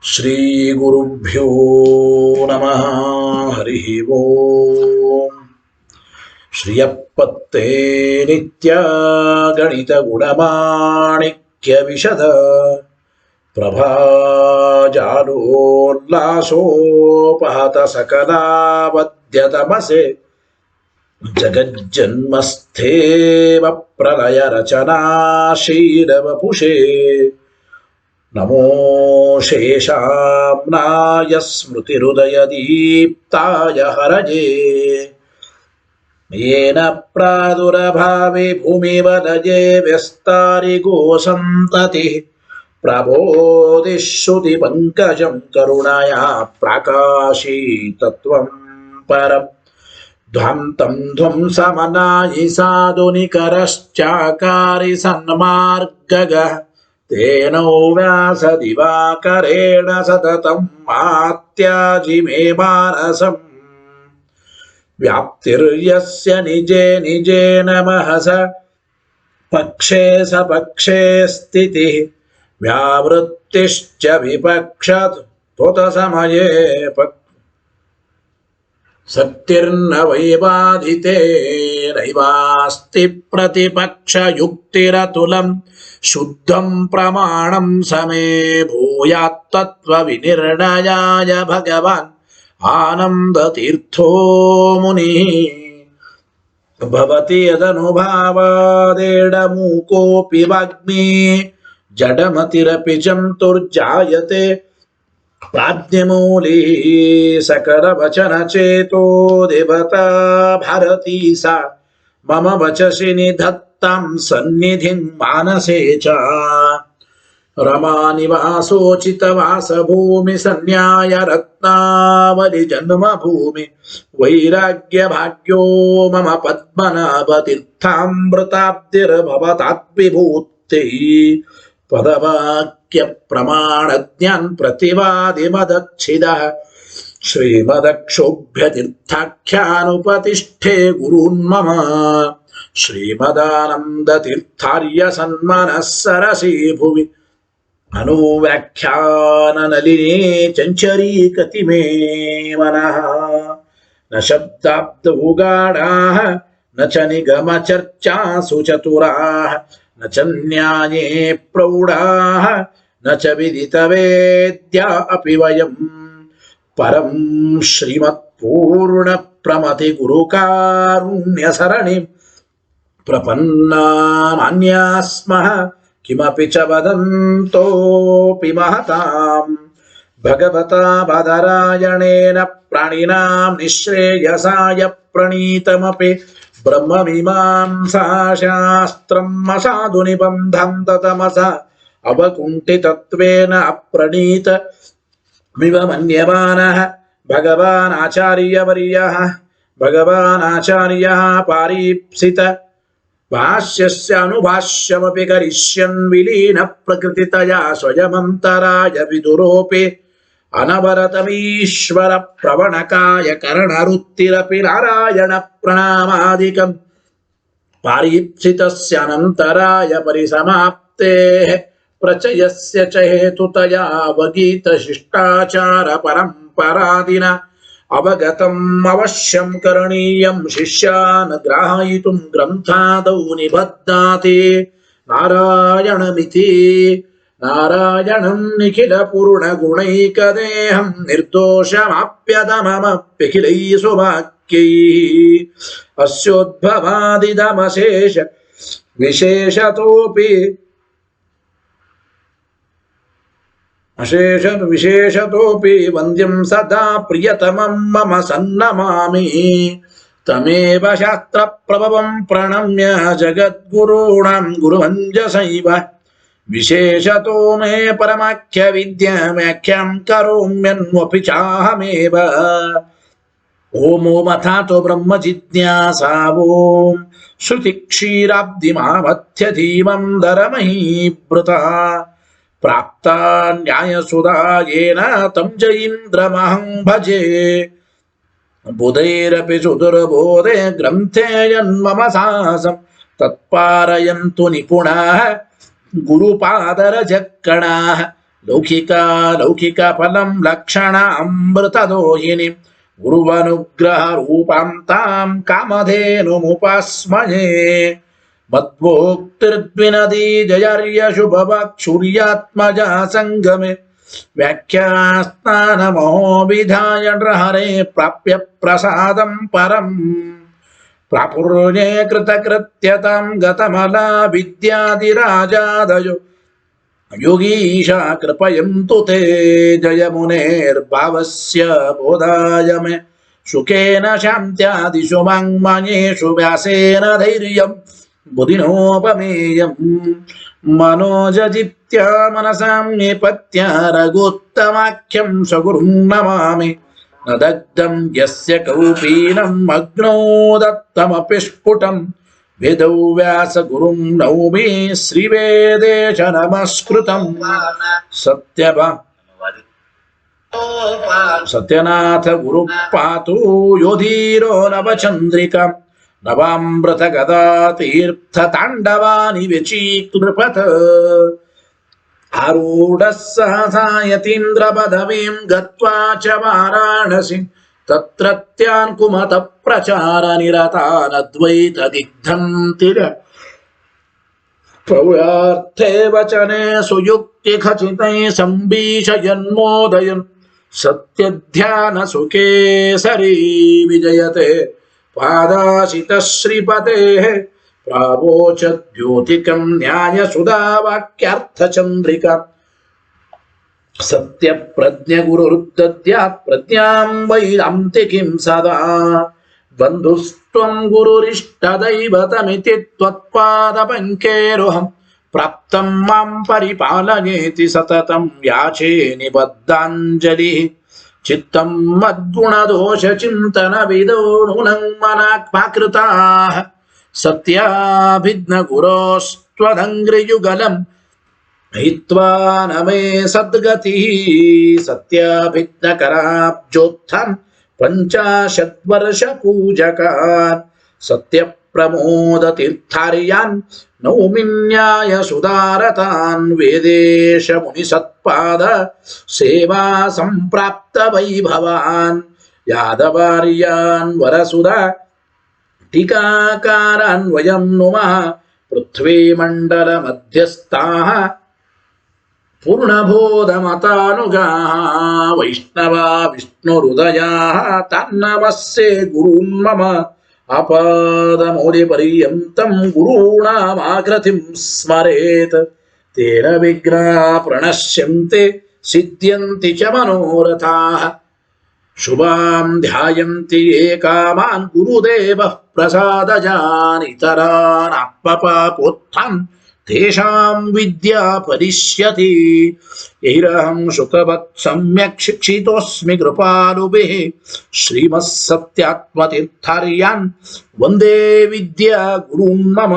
ಶ್ರೀ ಗುರುಭ್ಯೋ ನಮಃ. ಹರಿ ಓಂ. ಶ್ರಿಯಪ್ಪತ್ತೇ ನಿತ್ಯ ಗಣಿತ ಗುಣಮಾಣಿಕ್ಯ ವಿಶದ ಪ್ರಭಾಜಾಲೋಲ್ಲಾಸೋಪಹತ ಸಕಲಾವದ್ಯತಮಸೆ ಜಗಜ್ಜನ್ಮಸ್ಥೇವ ಪ್ರಲಯ ರಚನಾಶೀಲವಪುಷೇ ನಮೋ ಶೇಷಾಮ್ನಾಯ ಸ್ಮೃತಿಹೃದಯದೀಪ್ತಾಯ ಹರಜೇ ಯೇನ ಪ್ರಾದುರಭಾವೆ ಭೂಮಿವದಯೇ ವ್ಯಸ್ತಾರಿಗೋ ಸಂತತಿ ಪ್ರಬೋಧಿಶ್ರುತಿ ಪಂಕಜಂ ಕರುಣಯಾ ಪ್ರಾಕಾಶೀತತ್ವಂ ಪರಂ ಧ್ವಂತಂ ಧ್ವಂಸಮನಾಯಿ ಸಾಧುನಿಕರಶ್ಚಾಕಾರಿ ಸನ್ಮಾರ್ಗಗಃ ತೇನೋ ವ್ಯಾಸದಿವಾಕರೇಣ ಸತತಂ ಮಾತ್ಯಾಜಿ ಮೇ ಮಾನಸಂ ವ್ಯಾಪ್ತಿರ್ಯಸ್ಯ ನಿಜೇ ನಿಜೇನ ಮಹಸ ಪಕ್ಷೇ ಸಪಕ್ಷೇ ಸ್ಥಿತಿಃ ವ್ಯಾವೃತ್ತಿಶ್ಚ ವಿಪಕ್ಷತ್ ತ್ವತ ಸಮಯೇ ಸತ್ಯರ್ನ ವೈವಾದಿತೆ ನೈವಾಸ್ತಿ ಪ್ರತಿಪಕ್ಷಯುಕ್ತಿರತುಲಂ ಶುದ್ಧಂ ಪ್ರಮಾಣಂ ಸಮೇ ಭೂಯಾತ್ ತತ್ವ ವಿನಿರ್ಣಯಾಯ ಭಗವಾನ್ ಆನಂದ ತೀರ್ಥೋ ಮುನಿ ಭವತಿ ಯದನುಭಾವಾದೇಡಮೂಕೋಪಿ ವಾಗ್ಮಿ ಜಡಮತಿರಪಿ ಜಂತುರ್ಜಾಯತೆ ಪ್ರಾಜ್ಞಮೂಲೀ ಸಕಲ ವಚನ ಚೇತೋ ದೇವತಾ ಭಾರತೀ ಸಾ ಮಮ ವಚಸಿ ನಿಧತ್ತಾಂ ಸನ್ನಿಧಿಂ ಮಾನಸೇ ಚ ರಮಾನಿವಾಸೋಚಿತ ವಾಸಭೂಮಿ ಸನ್ಯಾಯ ರತ್ನಾವಲಿ ಜನ್ಮಭೂಮಿ ವೈರಾಗ್ಯ ಭಾಗ್ಯೋ ಮಮ ಪದ್ಮನಾಭ ತೀರ್ಥಾಮೃತಾಬ್ಧಿರ್ಭವತಾತ್ವಿಭೂತಿ ಪದವಾಕ್ಯ ಪ್ರಮಾಣ ಜ್ಞಾನ್ ಪ್ರತಿವಾದಿ ಮದಚ್ಛಿದಃ ಶ್ರೀಮದಕ್ಷೋಭ್ಯ ತೀರ್ಥಾಖ್ಯಾನುಪತಿಷ್ಠೆ ಗುರುನ್ಮಮ ಶ್ರೀಮದಾನಂದ ತೀರ್ಥಾರ್ಯ ಸನ್ಮನಃ ಸರಸಿ ಭುವಿ ಅನುವ್ಯಾಖ್ಯಾನ ನಲಿನೇ ಚಂಚರೀಕತಿ ಮೇ ಮನಃ ನ ಶಬ್ದಾಬ್ದೌಗಾಢಾಃ ನ ಚ ನಿಗಮ ಚರ್ಚಾಸು ಚತುರಾಃ ನ ಚ ನ್ಯಾಯೇ ಪ್ರೌಢಾಃ ನ ಚ ವಿದಿತವೇದ್ಯ ಅಪಿ ವಯಂ ಪರಂ ಶ್ರೀಮತ್ಪೂರ್ಣ ಪ್ರಮತಿ ಗುರುಕಾರುಣ್ಯ ಸರಣಿ ಪ್ರಪನ್ನಾನಾನ್ಯಾ ಸ್ಮಃ ಕಿಮಪಿ ಚ ವದಂತೋಪಿ ಮಹತಾಂ ಭಗವತಾ ಬಾದರಾಯಣೇನ ಪ್ರಾಣಿನಾಂ ನಿಶ್ರೇಯಸಾಯ ಪ್ರಣೀತಮಪಿ ಬ್ರಹ್ಮಮೀಮಾಂಸಾಶಾಸ್ತ್ರಂ ಅಸಾಧು ನಿಬಂಧಂ ತತಮಸ ಅವಕುಂಠಿತತ್ವೇನ ಅಪ್ರಣೀತ ಮಿವ ಮನ್ಯಮಾನಃ ಭಗವಾನ್ ಆಚಾರ್ಯವರ್ಯಃ ಪಾರೀಪ್ಸಿತ ಭಾಷ್ಯಸ್ಯ ಅನುಭಾಷ್ಯಮಪಿ ಕರಿಷ್ಯನ್ ವಿಲೀನ ಪ್ರಕೃತಿತಯಾ ಸ್ವಯಮಂತರಾಯ ವಿದುರೋಪಿ ಅನವರತಮೀಶ್ವರ ಪ್ರವಣಕಾಯ ಕರ್ಣರುತ್ತಿರಪಿ ನಾರಾಯಣ ಪ್ರಣಾಮಾದಿಕಂ ಪಾರೀಪ್ಸಿತಸ್ಯ ಅನಂತರಾಯ ಪರಿಸಮಾಪ್ತೇಃ ಪ್ರಚಯಸ್ಯ ಚ ಹೇತುತಯಾ ಅವಗೀತ ಶಿಷ್ಟಾಚಾರ ಪರಂಪರಾದಿನ ಅವಗತಂ ಅವಶ್ಯಂ ಕರಣೀಯಂ ಶಿಷ್ಯಾನ್ ಗ್ರಾಹಯಿತುಂ ಗ್ರಂಥಾದೌ ನಿಬದ್ಧಾತಿ ನಾರಾಯಣಮಿತಿ ನಾರಾಯಣಂ ನಿಖಿಲ ಪೂರ್ಣ ಗುಣೈಕದೇಹಂ ನಿರ್ದೋಷಮಾಪ್ಯದಮಮಪ್ಯಖಿಲೈ ಸುವಾಕ್ಯೈಃ ಅಸ್ಯೋದ್ಭವಾದಿದಮಶೇಷ ವಿಶೇಷತೋಪಿ ವಂದ್ಯಂ ಸದಾ ಪ್ರಿಯತಮಂ ಮಮ ಸನ್ನಮಾಮಿ ತಮೇವ ಶಾಸ್ತ್ರ ಪ್ರಭವಂ ಪ್ರಣಮ್ಯ ಜಗದ್ಗುರುಣಾಂ ಗುರುವಂಜಸೈವ ವಿಶೇಷತೋ ಮೇ ಪರಮಾಖ್ಯ ವಿದ್ಯಾ ವ್ಯಾಖ್ಯಾಂ ಕರೋಮ್ಯನ್ವಪಿ ಚಾಹಮೇವ ಓಂ ಅಥಾತೋ ಬ್ರಹ್ಮ ಜಿಜ್ಞಾಸಾ ಓಂ ಶ್ರುತಿ ಕ್ಷೀರಾಬ್ಧಿಮಾಮಥ್ಯ ಧೀಮಂ ದರಮಹೀಭೃತ ಪ್ರಾಪ್ತ ನ್ಯಾಯಸುಧಾಯೇನ ತಂ ಜೈಂದ್ರಮಹಂ ಭಜೆ ಬುಧೈರಪಿ ಸುದುರ್ಬೋಧೆ ಗ್ರಂಥೇ ಯನ್ಮಮ ಸಾಹಸಂ ತತ್ಪಾರಯಂತು ನಿಪುಣಾಃ ಗುರುಪಾದರಜಕ್ಕಣಾಃ ಲೌಕಿಕ ಫಲಂ ಲಕ್ಷಣ ಅಮೃತದೋಹಿನಿ ಗುರುವನುಗ್ರಹ ರೂಪಾಂ ತಾಂ ಕಾಮಧೇನುಮುಪಾಸ್ಮಯೇ ಮದ್ಭೋಕ್ತಿರ್ದ್ವಿನದಿ ಜಯರ್ಯ ಶುಭವಾಕ್ಷುರ್ಯಾತ್ಮಜ ಸಂಗಮೆ ವ್ಯಾಖ್ಯಾಸ್ನಾನಮಹೋ ವಿಧಾಯ ನೃಹರೇ ಪ್ರಾಪ್ಯ ಪ್ರಸಾದಂ ಪರಂ ಪ್ರಾಪುರ್ಯೇ ಕೃತಕೃತ್ಯತಾಂ ಗತಮಲಾ ವಿದ್ಯಾದಿರಾಜಾದಯೋ ಯೋಗೀಶ ಕೃಪಯಂತು ತೇ ಜಯ ಮುನೇರ್ಭಾವಸ್ಯ ಬೋಧಾಯ ಮೇ ಶುಕೇನ ಶಾಂತ್ಯಾದಿಷು ವಾङ्ಮಯೇಷು ವ್ಯಾಸೇನ ಧೈರ್ಯಂ ಬುಧಿನೋಪಮೇಯಂ ಮನೋಜಜಿತ್ಯ ಮನಸಾಂ ನಿಪತ್ಯ ರಘುತ್ತಮಾಖ್ಯಂ ಸ್ವಗುರುಂ ನಮಾಮಿ ನ ದಗ್ಧಂ ಯಸ್ಯ ಕೌಪೀನಂ ಅಗ್ನೋ ದತ್ತಮಪಿ ಸ್ಫುಟಂ ವೇದೌ ವ್ಯಾಸ ಗುರುಂ ನೌಮಿ ಶ್ರೀವೇದೇಶ ನಮಸ್ಕೃತಂ ಸತ್ಯನಾಥ ಗುರು ಪಾತು ಯೋಧೀರೋ ನವಚಂದ್ರಿಕಾ ನವಾಮೃತ ಗದಾ ತೀರ್ಥ ತಾಂಡವಾನಿ ವ್ಯಚೀಕೃಪಥ ಆರೂಢ ಸಹಸಾಯತೀಂದ್ರ ಪದವೀಂ ಗತ್ವಾ ಚ ವಾರಾಣಸಿ ತತ್ರತ್ಯಾನ್ ಕುಮತ ಪ್ರಚಾರ ನಿರತಾನದ್ವೈತ ದಿಗ್ಧಂತಿರ ಪ್ರವ್ಯಾರ್ಥೇ ವಚನೆ ಸುಯುಕ್ತಿ ಖಚಿತೈ ಸಂಭೀಷಯನ್ಮೋದಯನ್ ಸತ್ಯಧ್ಯಾನ ಸುಕೇಸರಿ ವಿಜಯತೆ ಪಾದಾಶಿತ ಶ್ರೀಪತೆ ಪ್ರಾವೋಚ ದ್ಯೋತಿಕಂ ನ್ಯಾಯ ಸುಧಾ ವಾಕ್ಯಾರ್ಥ ಚಂದ್ರಿಕಾ ಸತ್ಯ ಪ್ರಜ್ಞ ಗುರುರ್ದದ್ಯಾತ್ ಪ್ರಜ್ಞಾಂ ವೈದಾಂತಿ ಕಿಂ ಸದಾ ಬಂಧುಸ್ತ್ವಂ ಗುರುರಿಷ್ಟ ದೈವತಮಿತಿ ತ್ವತ್ಪಾದ ಪಂಕೇರುಹಂ ಪ್ರಾಪ್ತಂ ಮಾಂ ಪರಿಪಾಲಯೇತಿ ಸತತಂ ಯಾಚೇ ನಿಬದ್ಧಾಂಜಲಿ ಚಿತ್ತಂ ಮದ್ಗುಣದೋಷ ಚಿಂತನ ವಿದೋ ನೂನಂ ಮನಾಕ್ಮಾಕೃತಾಃ ಸತ್ಯಾಭಿಜ್ಞ ಗುರೋಸ್ತ್ವದಂಗ್ರಿಯುಗಲಂ ಹಿತ್ವಾ ನಮೇ ಸದ್ಗತಿ ಸತ್ಯಾಭಿಜ್ಞಕರಾಬ್ಜೋತ್ಥಾನ್ ಪಂಚಾಶದ್ವರ್ಷ ಪೂಜಕಾನ್ ಸತ್ಯ ಪ್ರಮೋದ ತೀರ್ಥಾರ್ಯಾನ್ ನೌಮಿನ್ಯಾಯ ಸುಧಾರತಾನ್ ವೇದೇಶ ಮುನಿ ಸತ್ಪಾದ ಸೇವಾ ಸಂಪ್ರಾಪ್ತ ವೈಭವಾನ್ ಯಾದವಾರ್ಯಾನ್ ವರಸುಧಾ ಟೀಕಾಕಾರಾನ್ ವಯಂ ನುಮಃ ಪೃಥ್ವೀ ಮಂಡಲ ಮಧ್ಯಸ್ಥಾಃ ಪೂರ್ಣಬೋಧ ಮತಾನುಗಾಃ ವೈಷ್ಣವಾ ವಿಷ್ಣುಹೃದಯಾಃ ತನ್ನಮಸ್ಸೆ ಗುರುನ್ ಮಮ ಅಪಾದಮೌಲಿ ಪರ್ಯಂತಂ ಗುರುಣಾಮಾಕೃತಿಂ ಸ್ಮರೇತ್ ತೇನ ವಿಘ್ನಾಃ ಪ್ರಣಶ್ಯಂತೆ ಸಿದ್ಧ್ಯಂತಿ ಚ ಮನೋರಥಾಃ ಶುಭಾಂ ಧ್ಯಾಯಂತಿ ಯೇ ಕಾಮಾನ್ ಗುರುದೇವಃ ಪ್ರಸಾದಜಾನ್ ಇತರಾನ್ ಆತ್ಮಪಾಪೋತ್ಥಾನ್ ತೇಷಾಂ ವಿದ್ಯಾ ಪರಿಷ್ಯತಿ ಯೈರಹಂ ಶುಕವತ್ ಸಮ್ಯಕ್ ಶಿಕ್ಷಿತೋಸ್ಮಿ ಕೃಪಾಲುಭಿಃ ಶ್ರೀಮತ್ ಸತ್ಯಾತ್ಮತೀರ್ಥಾರ್ಯಾನ್ ವಂದೇ ವಿದ್ಯಾ ಗುರುನ್ ಮಮ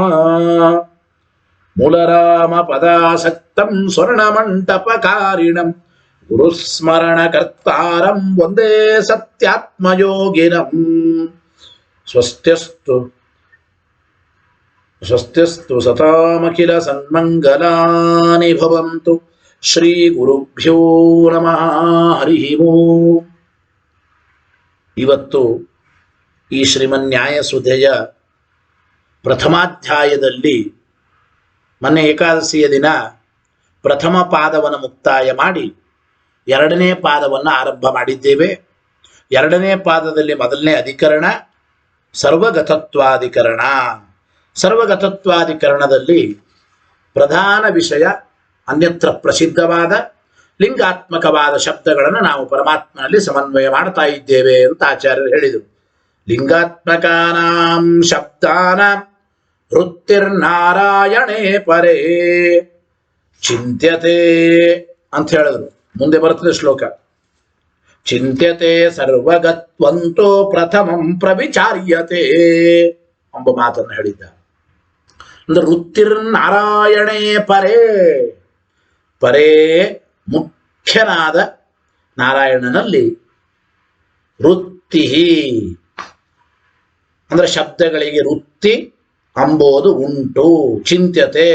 ಮೂಲರಾಮ ಪದಾಸಕ್ತಂ ಸ್ವರ್ಣಮಂಟಪಕಾರಿಣಂ ಗುರುಸ್ಮರಣಕರ್ತಾರಂ ವಂದೇ ಸತ್ಯಾತ್ಮಯೋಗಿನಂ ಸ್ವಸ್ತ್ಯಸ್ತು ಸತಾಮಖಿಲ ಸನ್ಮಂಗಲಾನಿ ಭವಂತು ಶ್ರೀ ಗುರುಭ್ಯೋ ನಮಃ ಹರಿ ಓಂ. ಇವತ್ತು ಈ ಶ್ರೀಮನ್ಯಾಯಸುಧೆಯ ಪ್ರಥಮಾಧ್ಯಾಯದಲ್ಲಿ ಮೊನ್ನೆ ಏಕಾದಶಿಯ ದಿನ ಪ್ರಥಮ ಪಾದವನ್ನು ಮುಕ್ತಾಯ ಮಾಡಿ ಎರಡನೇ ಪಾದವನ್ನು ಆರಂಭ ಮಾಡಿದ್ದೇವೆ. ಎರಡನೇ ಪಾದದಲ್ಲಿ ಮೊದಲನೇ ಅಧಿಕರಣ ಸರ್ವಗತತ್ವಾಧಿಕರಣ. ಸರ್ವಗತತ್ವಾಧಿಕರಣದಲ್ಲಿ ಪ್ರಧಾನ ವಿಷಯ ಅನ್ಯತ್ರ ಪ್ರಸಿದ್ಧವಾದ ಲಿಂಗಾತ್ಮಕವಾದ ಶಬ್ದಗಳನ್ನು ನಾವು ಪರಮಾತ್ಮನಲ್ಲಿ ಸಮನ್ವಯ ಮಾಡ್ತಾ ಇದ್ದೇವೆ ಅಂತ ಆಚಾರ್ಯರು ಹೇಳಿದರು. ಲಿಂಗಾತ್ಮಕಾನಾಂ ಶಬ್ದಾನಾಂ ವೃತ್ತಿರ್ನಾರಾಯಣೇ ಪರೇ ಚಿಂತ್ಯತೆ ಅಂತ ಹೇಳಿದ್ರು. ಮುಂದೆ ಬರ್ತದೆ ಶ್ಲೋಕ. ಚಿಂತ್ಯತೆ ಸರ್ವಗತ್ವಂತೋ ಪ್ರಥಮಂ ಪ್ರವಿಚಾರ್ಯತೆ ಎಂಬ ಮಾತನ್ನು ಹೇಳಿದ್ದ. ಅಂದ್ರೆ ವೃತ್ತಿರ್ನಾರಾಯಣೇ ಪರೇ, ಪರೇ ಮುಖ್ಯನಾದ ನಾರಾಯಣನಲ್ಲಿ ವೃತ್ತಿ ಅಂದ್ರೆ ಶಬ್ದಗಳಿಗೆ ವೃತ್ತಿ ಅಂಬೋದು ಉಂಟು. ಚಿಂತ್ಯತೆ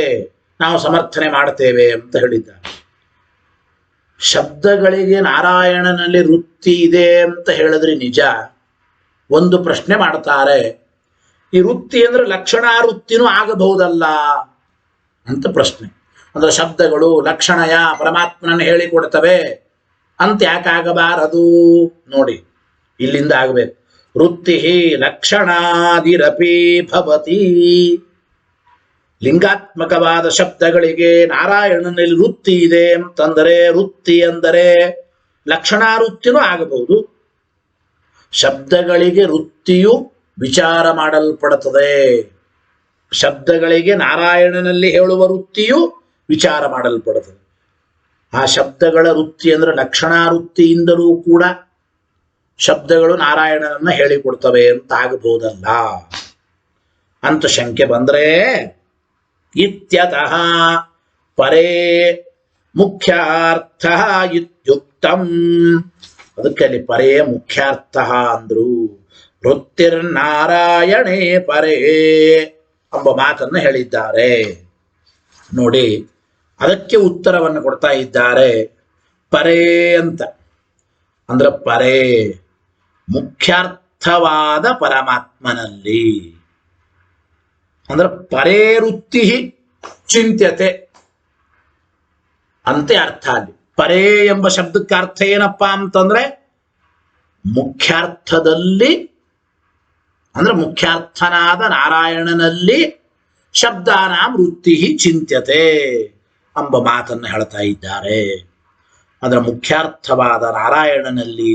ನಾವು ಸಮರ್ಥನೆ ಮಾಡ್ತೇವೆ ಅಂತ ಹೇಳಿದ್ದ. ಶಬ್ದಗಳಿಗೆ ನಾರಾಯಣನಲ್ಲಿ ವೃತ್ತಿ ಇದೆ ಅಂತ ಹೇಳಿದ್ರೆ ನಿಜ. ಒಂದು ಪ್ರಶ್ನೆ ಮಾಡ್ತಾರೆ, ಈ ವೃತ್ತಿ ಅಂದ್ರೆ ಲಕ್ಷಣ ವೃತ್ತಿನೂ ಆಗಬಹುದಲ್ಲ ಅಂತ ಪ್ರಶ್ನೆ. ಅಂದ್ರೆ ಶಬ್ದಗಳು ಲಕ್ಷಣಯ ಪರಮಾತ್ಮನನ್ನು ಹೇಳಿಕೊಡ್ತವೆ ಅಂತ ಯಾಕಾಗಬಾರದು? ನೋಡಿ, ಇಲ್ಲಿಂದ ಆಗಬೇಕು. ವೃತ್ತಿ ಲಕ್ಷಣಾದಿರಪಿ ಭವತಿ. ಲಿಂಗಾತ್ಮಕವಾದ ಶಬ್ದಗಳಿಗೆ ನಾರಾಯಣನಲ್ಲಿ ವೃತ್ತಿ ಇದೆ ಅಂತಂದರೆ ವೃತ್ತಿ ಅಂದರೆ ಲಕ್ಷಣಾವೃತ್ತಿನೂ ಆಗಬಹುದು. ಶಬ್ದಗಳಿಗೆ ವೃತ್ತಿಯು ವಿಚಾರ ಮಾಡಲ್ಪಡುತ್ತದೆ. ಶಬ್ದಗಳಿಗೆ ನಾರಾಯಣನಲ್ಲಿ ಹೇಳುವ ವೃತ್ತಿಯು ವಿಚಾರ ಮಾಡಲ್ಪಡುತ್ತದೆ. ಆ ಶಬ್ದಗಳ ವೃತ್ತಿ ಅಂದ್ರೆ ಲಕ್ಷಣಾವೃತ್ತಿಯಿಂದಲೂ ಕೂಡ ಶಬ್ದಗಳು ನಾರಾಯಣನನ್ನ ಹೇಳಿಕೊಡ್ತವೆ ಅಂತ ಆಗಬಹುದಲ್ಲ ಅಂತ ಶಂಕೆ ಬಂದ್ರೆ, ಇತ್ಯತಃ ಪರೇ ಮುಖ್ಯಾರ್ಥ ಇತ್ಯುಕ್ತಂ. ಅದಕ್ಕೆ ಅಲ್ಲಿ ಪರೇ ಮುಖ್ಯಾರ್ಥ ಅಂದ್ರು. ವೃತ್ತಿರ್ನಾರಾಯಣೇ ಪರೇ ಎಂಬ ಮಾತನ್ನು ಹೇಳಿದ್ದಾರೆ. ನೋಡಿ, ಅದಕ್ಕೆ ಉತ್ತರವನ್ನು ಕೊಡ್ತಾ ಇದ್ದಾರೆ. ಪರೇ ಅಂತ ಅಂದ್ರೆ ಪರೇ ಮುಖ್ಯಾರ್ಥವಾದ ಪರಮಾತ್ಮನಲ್ಲಿ ಅಂದ್ರೆ ಪರೇ ವೃತ್ತಿ ಚಿಂತ್ಯತೆ ಅಂತೆ ಅರ್ಥ. ಅಲ್ಲಿ ಪರೇ ಎಂಬ ಶಬ್ದಕ್ಕೆ ಅರ್ಥ ಏನಪ್ಪ ಅಂತಂದ್ರೆ ಮುಖ್ಯಾರ್ಥದಲ್ಲಿ ಅಂದ್ರೆ ಮುಖ್ಯಾರ್ಥನಾದ ನಾರಾಯಣನಲ್ಲಿ ಶಬ್ದಾನಾಂ ವೃತ್ತಿ ಚಿಂತ್ಯತೆ ಎಂಬ ಮಾತನ್ನು ಹೇಳ್ತಾ ಇದ್ದಾರೆ. ಅದರ ಮುಖ್ಯಾರ್ಥವಾದ ನಾರಾಯಣನಲ್ಲಿ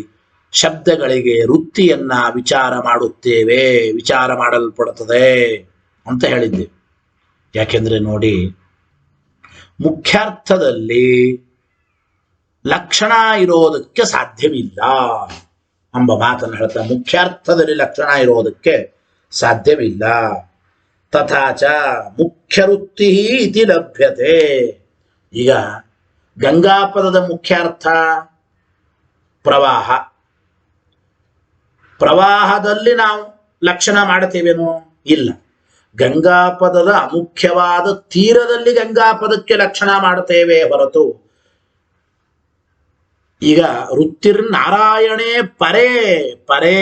ಶಬ್ದಗಳಿಗೆ ವೃತ್ತಿಯನ್ನ ವಿಚಾರ ಮಾಡುತ್ತೇವೆ, ವಿಚಾರ ಮಾಡಲ್ಪಡುತ್ತದೆ ಅಂತ ಹೇಳಿದ್ದೇವೆ. ಯಾಕೆಂದ್ರೆ ನೋಡಿ, ಮುಖ್ಯಾರ್ಥದಲ್ಲಿ ಲಕ್ಷಣ ಇರೋದಕ್ಕೆ ಸಾಧ್ಯವಿಲ್ಲ ಎಂಬ ಮಾತನ್ನು ಹೇಳ್ತಾ, ಮುಖ್ಯಾರ್ಥದಲ್ಲಿ ಲಕ್ಷಣ ಇರೋದಕ್ಕೆ ಸಾಧ್ಯವಿಲ್ಲ. ತಥಾಚ ಮುಖ್ಯ ವೃತ್ತಿ ಇತಿ ಲಭ್ಯತೆ. ಈಗ ಗಂಗಾಪದದ ಮುಖ್ಯಾರ್ಥ ಪ್ರವಾಹ. ಪ್ರವಾಹದಲ್ಲಿ ನಾವು ಲಕ್ಷಣ ಮಾಡ್ತೇವೇನೋ? ಇಲ್ಲ. ಗಂಗಾಪದದ ಅಮುಖ್ಯವಾದ ತೀರದಲ್ಲಿ ಗಂಗಾಪದಕ್ಕೆ ಲಕ್ಷಣ ಮಾಡ್ತೇವೆ ಹೊರತು ಈಗ ವೃತ್ತಿರ್ ನಾರಾಯಣೇ ಪರೇ, ಪರೇ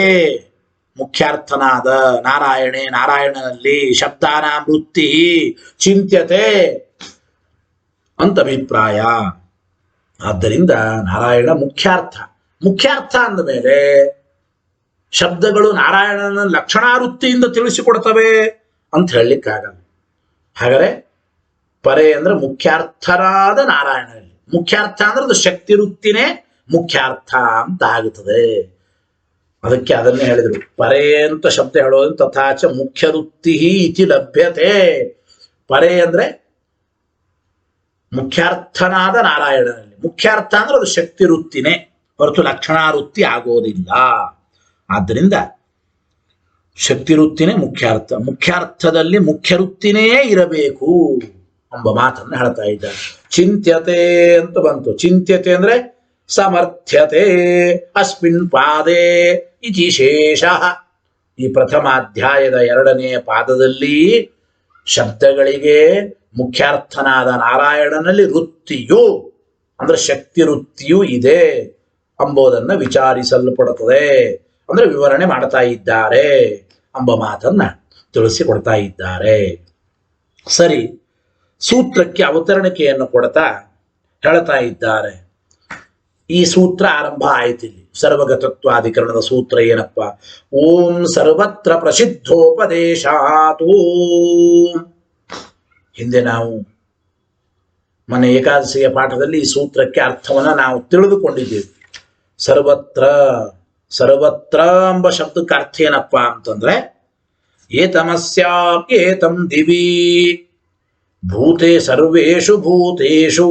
ಮುಖ್ಯಾರ್ಥನಾದ ನಾರಾಯಣೇ, ನಾರಾಯಣನಲ್ಲಿ ಶಬ್ದಾನಾಂ ವೃತ್ತಿ ಚಿಂತ್ಯತೆ ಅಂತ ಅಭಿಪ್ರಾಯ. ಆದ್ದರಿಂದ ನಾರಾಯಣ ಮುಖ್ಯಾರ್ಥ. ಮುಖ್ಯಾರ್ಥ ಅಂದ ಮೇಲೆ ಶಬ್ದಗಳು ನಾರಾಯಣನ ಲಕ್ಷಣಾವೃತ್ತಿಯಿಂದ ತಿಳಿಸಿಕೊಡ್ತವೆ ಅಂತ ಹೇಳಲಿಕ್ಕಾಗಲ್ಲ. ಹಾಗಾದ್ರೆ ಪರೇ ಅಂದ್ರೆ ಮುಖ್ಯಾರ್ಥರಾದ ನಾರಾಯಣನಲ್ಲಿ. ಮುಖ್ಯಾರ್ಥ ಅಂದ್ರೆ ಅದು ಶಕ್ತಿ ವೃತ್ತಿನೇ ಮುಖ್ಯಾರ್ಥ ಅಂತ ಆಗುತ್ತದೆ. ಅದಕ್ಕೆ ಅದನ್ನೇ ಹೇಳಿದ್ರು, ಪರೇ ಅಂತ ಶಬ್ದ ಹೇಳೋದು. ತಥಾಚ ಮುಖ್ಯ ವೃತ್ತಿ ಇತಿ ಲಭ್ಯತೆ. ಪರೇ ಅಂದ್ರೆ ಮುಖ್ಯಾರ್ಥನಾದ ನಾರಾಯಣನಲ್ಲಿ. ಮುಖ್ಯಾರ್ಥ ಅಂದ್ರೆ ಅದು ಶಕ್ತಿ ವೃತ್ತಿನೇ ಹೊರತು ಲಕ್ಷಣಾವೃತ್ತಿ ಆಗೋದಿಲ್ಲ. ಆದ್ದರಿಂದ ಶಕ್ತಿ ವೃತ್ತಿನೇ ಮುಖ್ಯಾರ್ಥ. ಮುಖ್ಯಾರ್ಥದಲ್ಲಿ ಮುಖ್ಯ ವೃತ್ತಿನೇ ಇರಬೇಕು ಎಂಬ ಮಾತನ್ನು ಹೇಳ್ತಾ ಇದ್ದಾರೆ. ಚಿಂತ್ಯತೆ ಅಂತ ಬಂತು. ಚಿಂತ್ಯತೆ ಅಂದ್ರೆ ಸಮರ್ಥ್ಯತೆ ಅಸ್ಮಿನ್ ಪಾದೇ ಇತಿ ಶೇಷ. ಈ ಪ್ರಥಮಾಧ್ಯಾಯದ 2ನೇ ಪಾದದಲ್ಲಿ ಶಬ್ದಗಳಿಗೆ ಮುಖ್ಯಾರ್ಥನಾದ ನಾರಾಯಣನಲ್ಲಿ ವೃತ್ತಿಯು ಅಂದ್ರೆ ಶಕ್ತಿ ವೃತ್ತಿಯೂ ಇದೆ ಎಂಬುದನ್ನು ವಿಚಾರಿಸಲ್ಪಡುತ್ತದೆ, ಅಂದ್ರೆ ವಿವರಣೆ ಮಾಡ್ತಾ ಇದ್ದಾರೆ ಎಂಬ ಮಾತನ್ನ ತಿಳಿಸಿಕೊಡ್ತಾ ಇದ್ದಾರೆ. ಸರಿ, ಸೂತ್ರಕ್ಕೆ ಅವತರಣಿಕೆಯನ್ನು ಕೊಡ್ತಾ ಹೇಳ್ತಾ ಇದ್ದಾರೆ. ಈ ಸೂತ್ರ ಆರಂಭ ಆಯ್ತು. ಇಲ್ಲಿ ಸರ್ವಗತತ್ವಾಧಿಕರಣದ ಸೂತ್ರ ಏನಪ್ಪ? ಓಂ ಸರ್ವತ್ರ ಪ್ರಸಿದ್ಧೋಪದೇಶಾತು. ಹಿಂದೆ ನಾವು ಮನೆ ಏಕಾದಶಿಯ ಪಾಠದಲ್ಲಿ ಈ ಸೂತ್ರಕ್ಕೆ ಅರ್ಥವನ್ನ ನಾವು ತಿಳಿದುಕೊಂಡಿದ್ದೇವೆ. ಸರ್ವತ್ರ, ಸರ್ವತ್ರ ಎಂಬ ಶಬ್ದಕ್ಕೆ ಅರ್ಥ ಏನಪ್ಪ ಅಂತಂದ್ರೆ ಏತಮಸ್ಯಾಂ ಏತಂ ದಿವಿ ಭೂತೆ ಸರ್ವೇಷು ಭೂತೇಷು.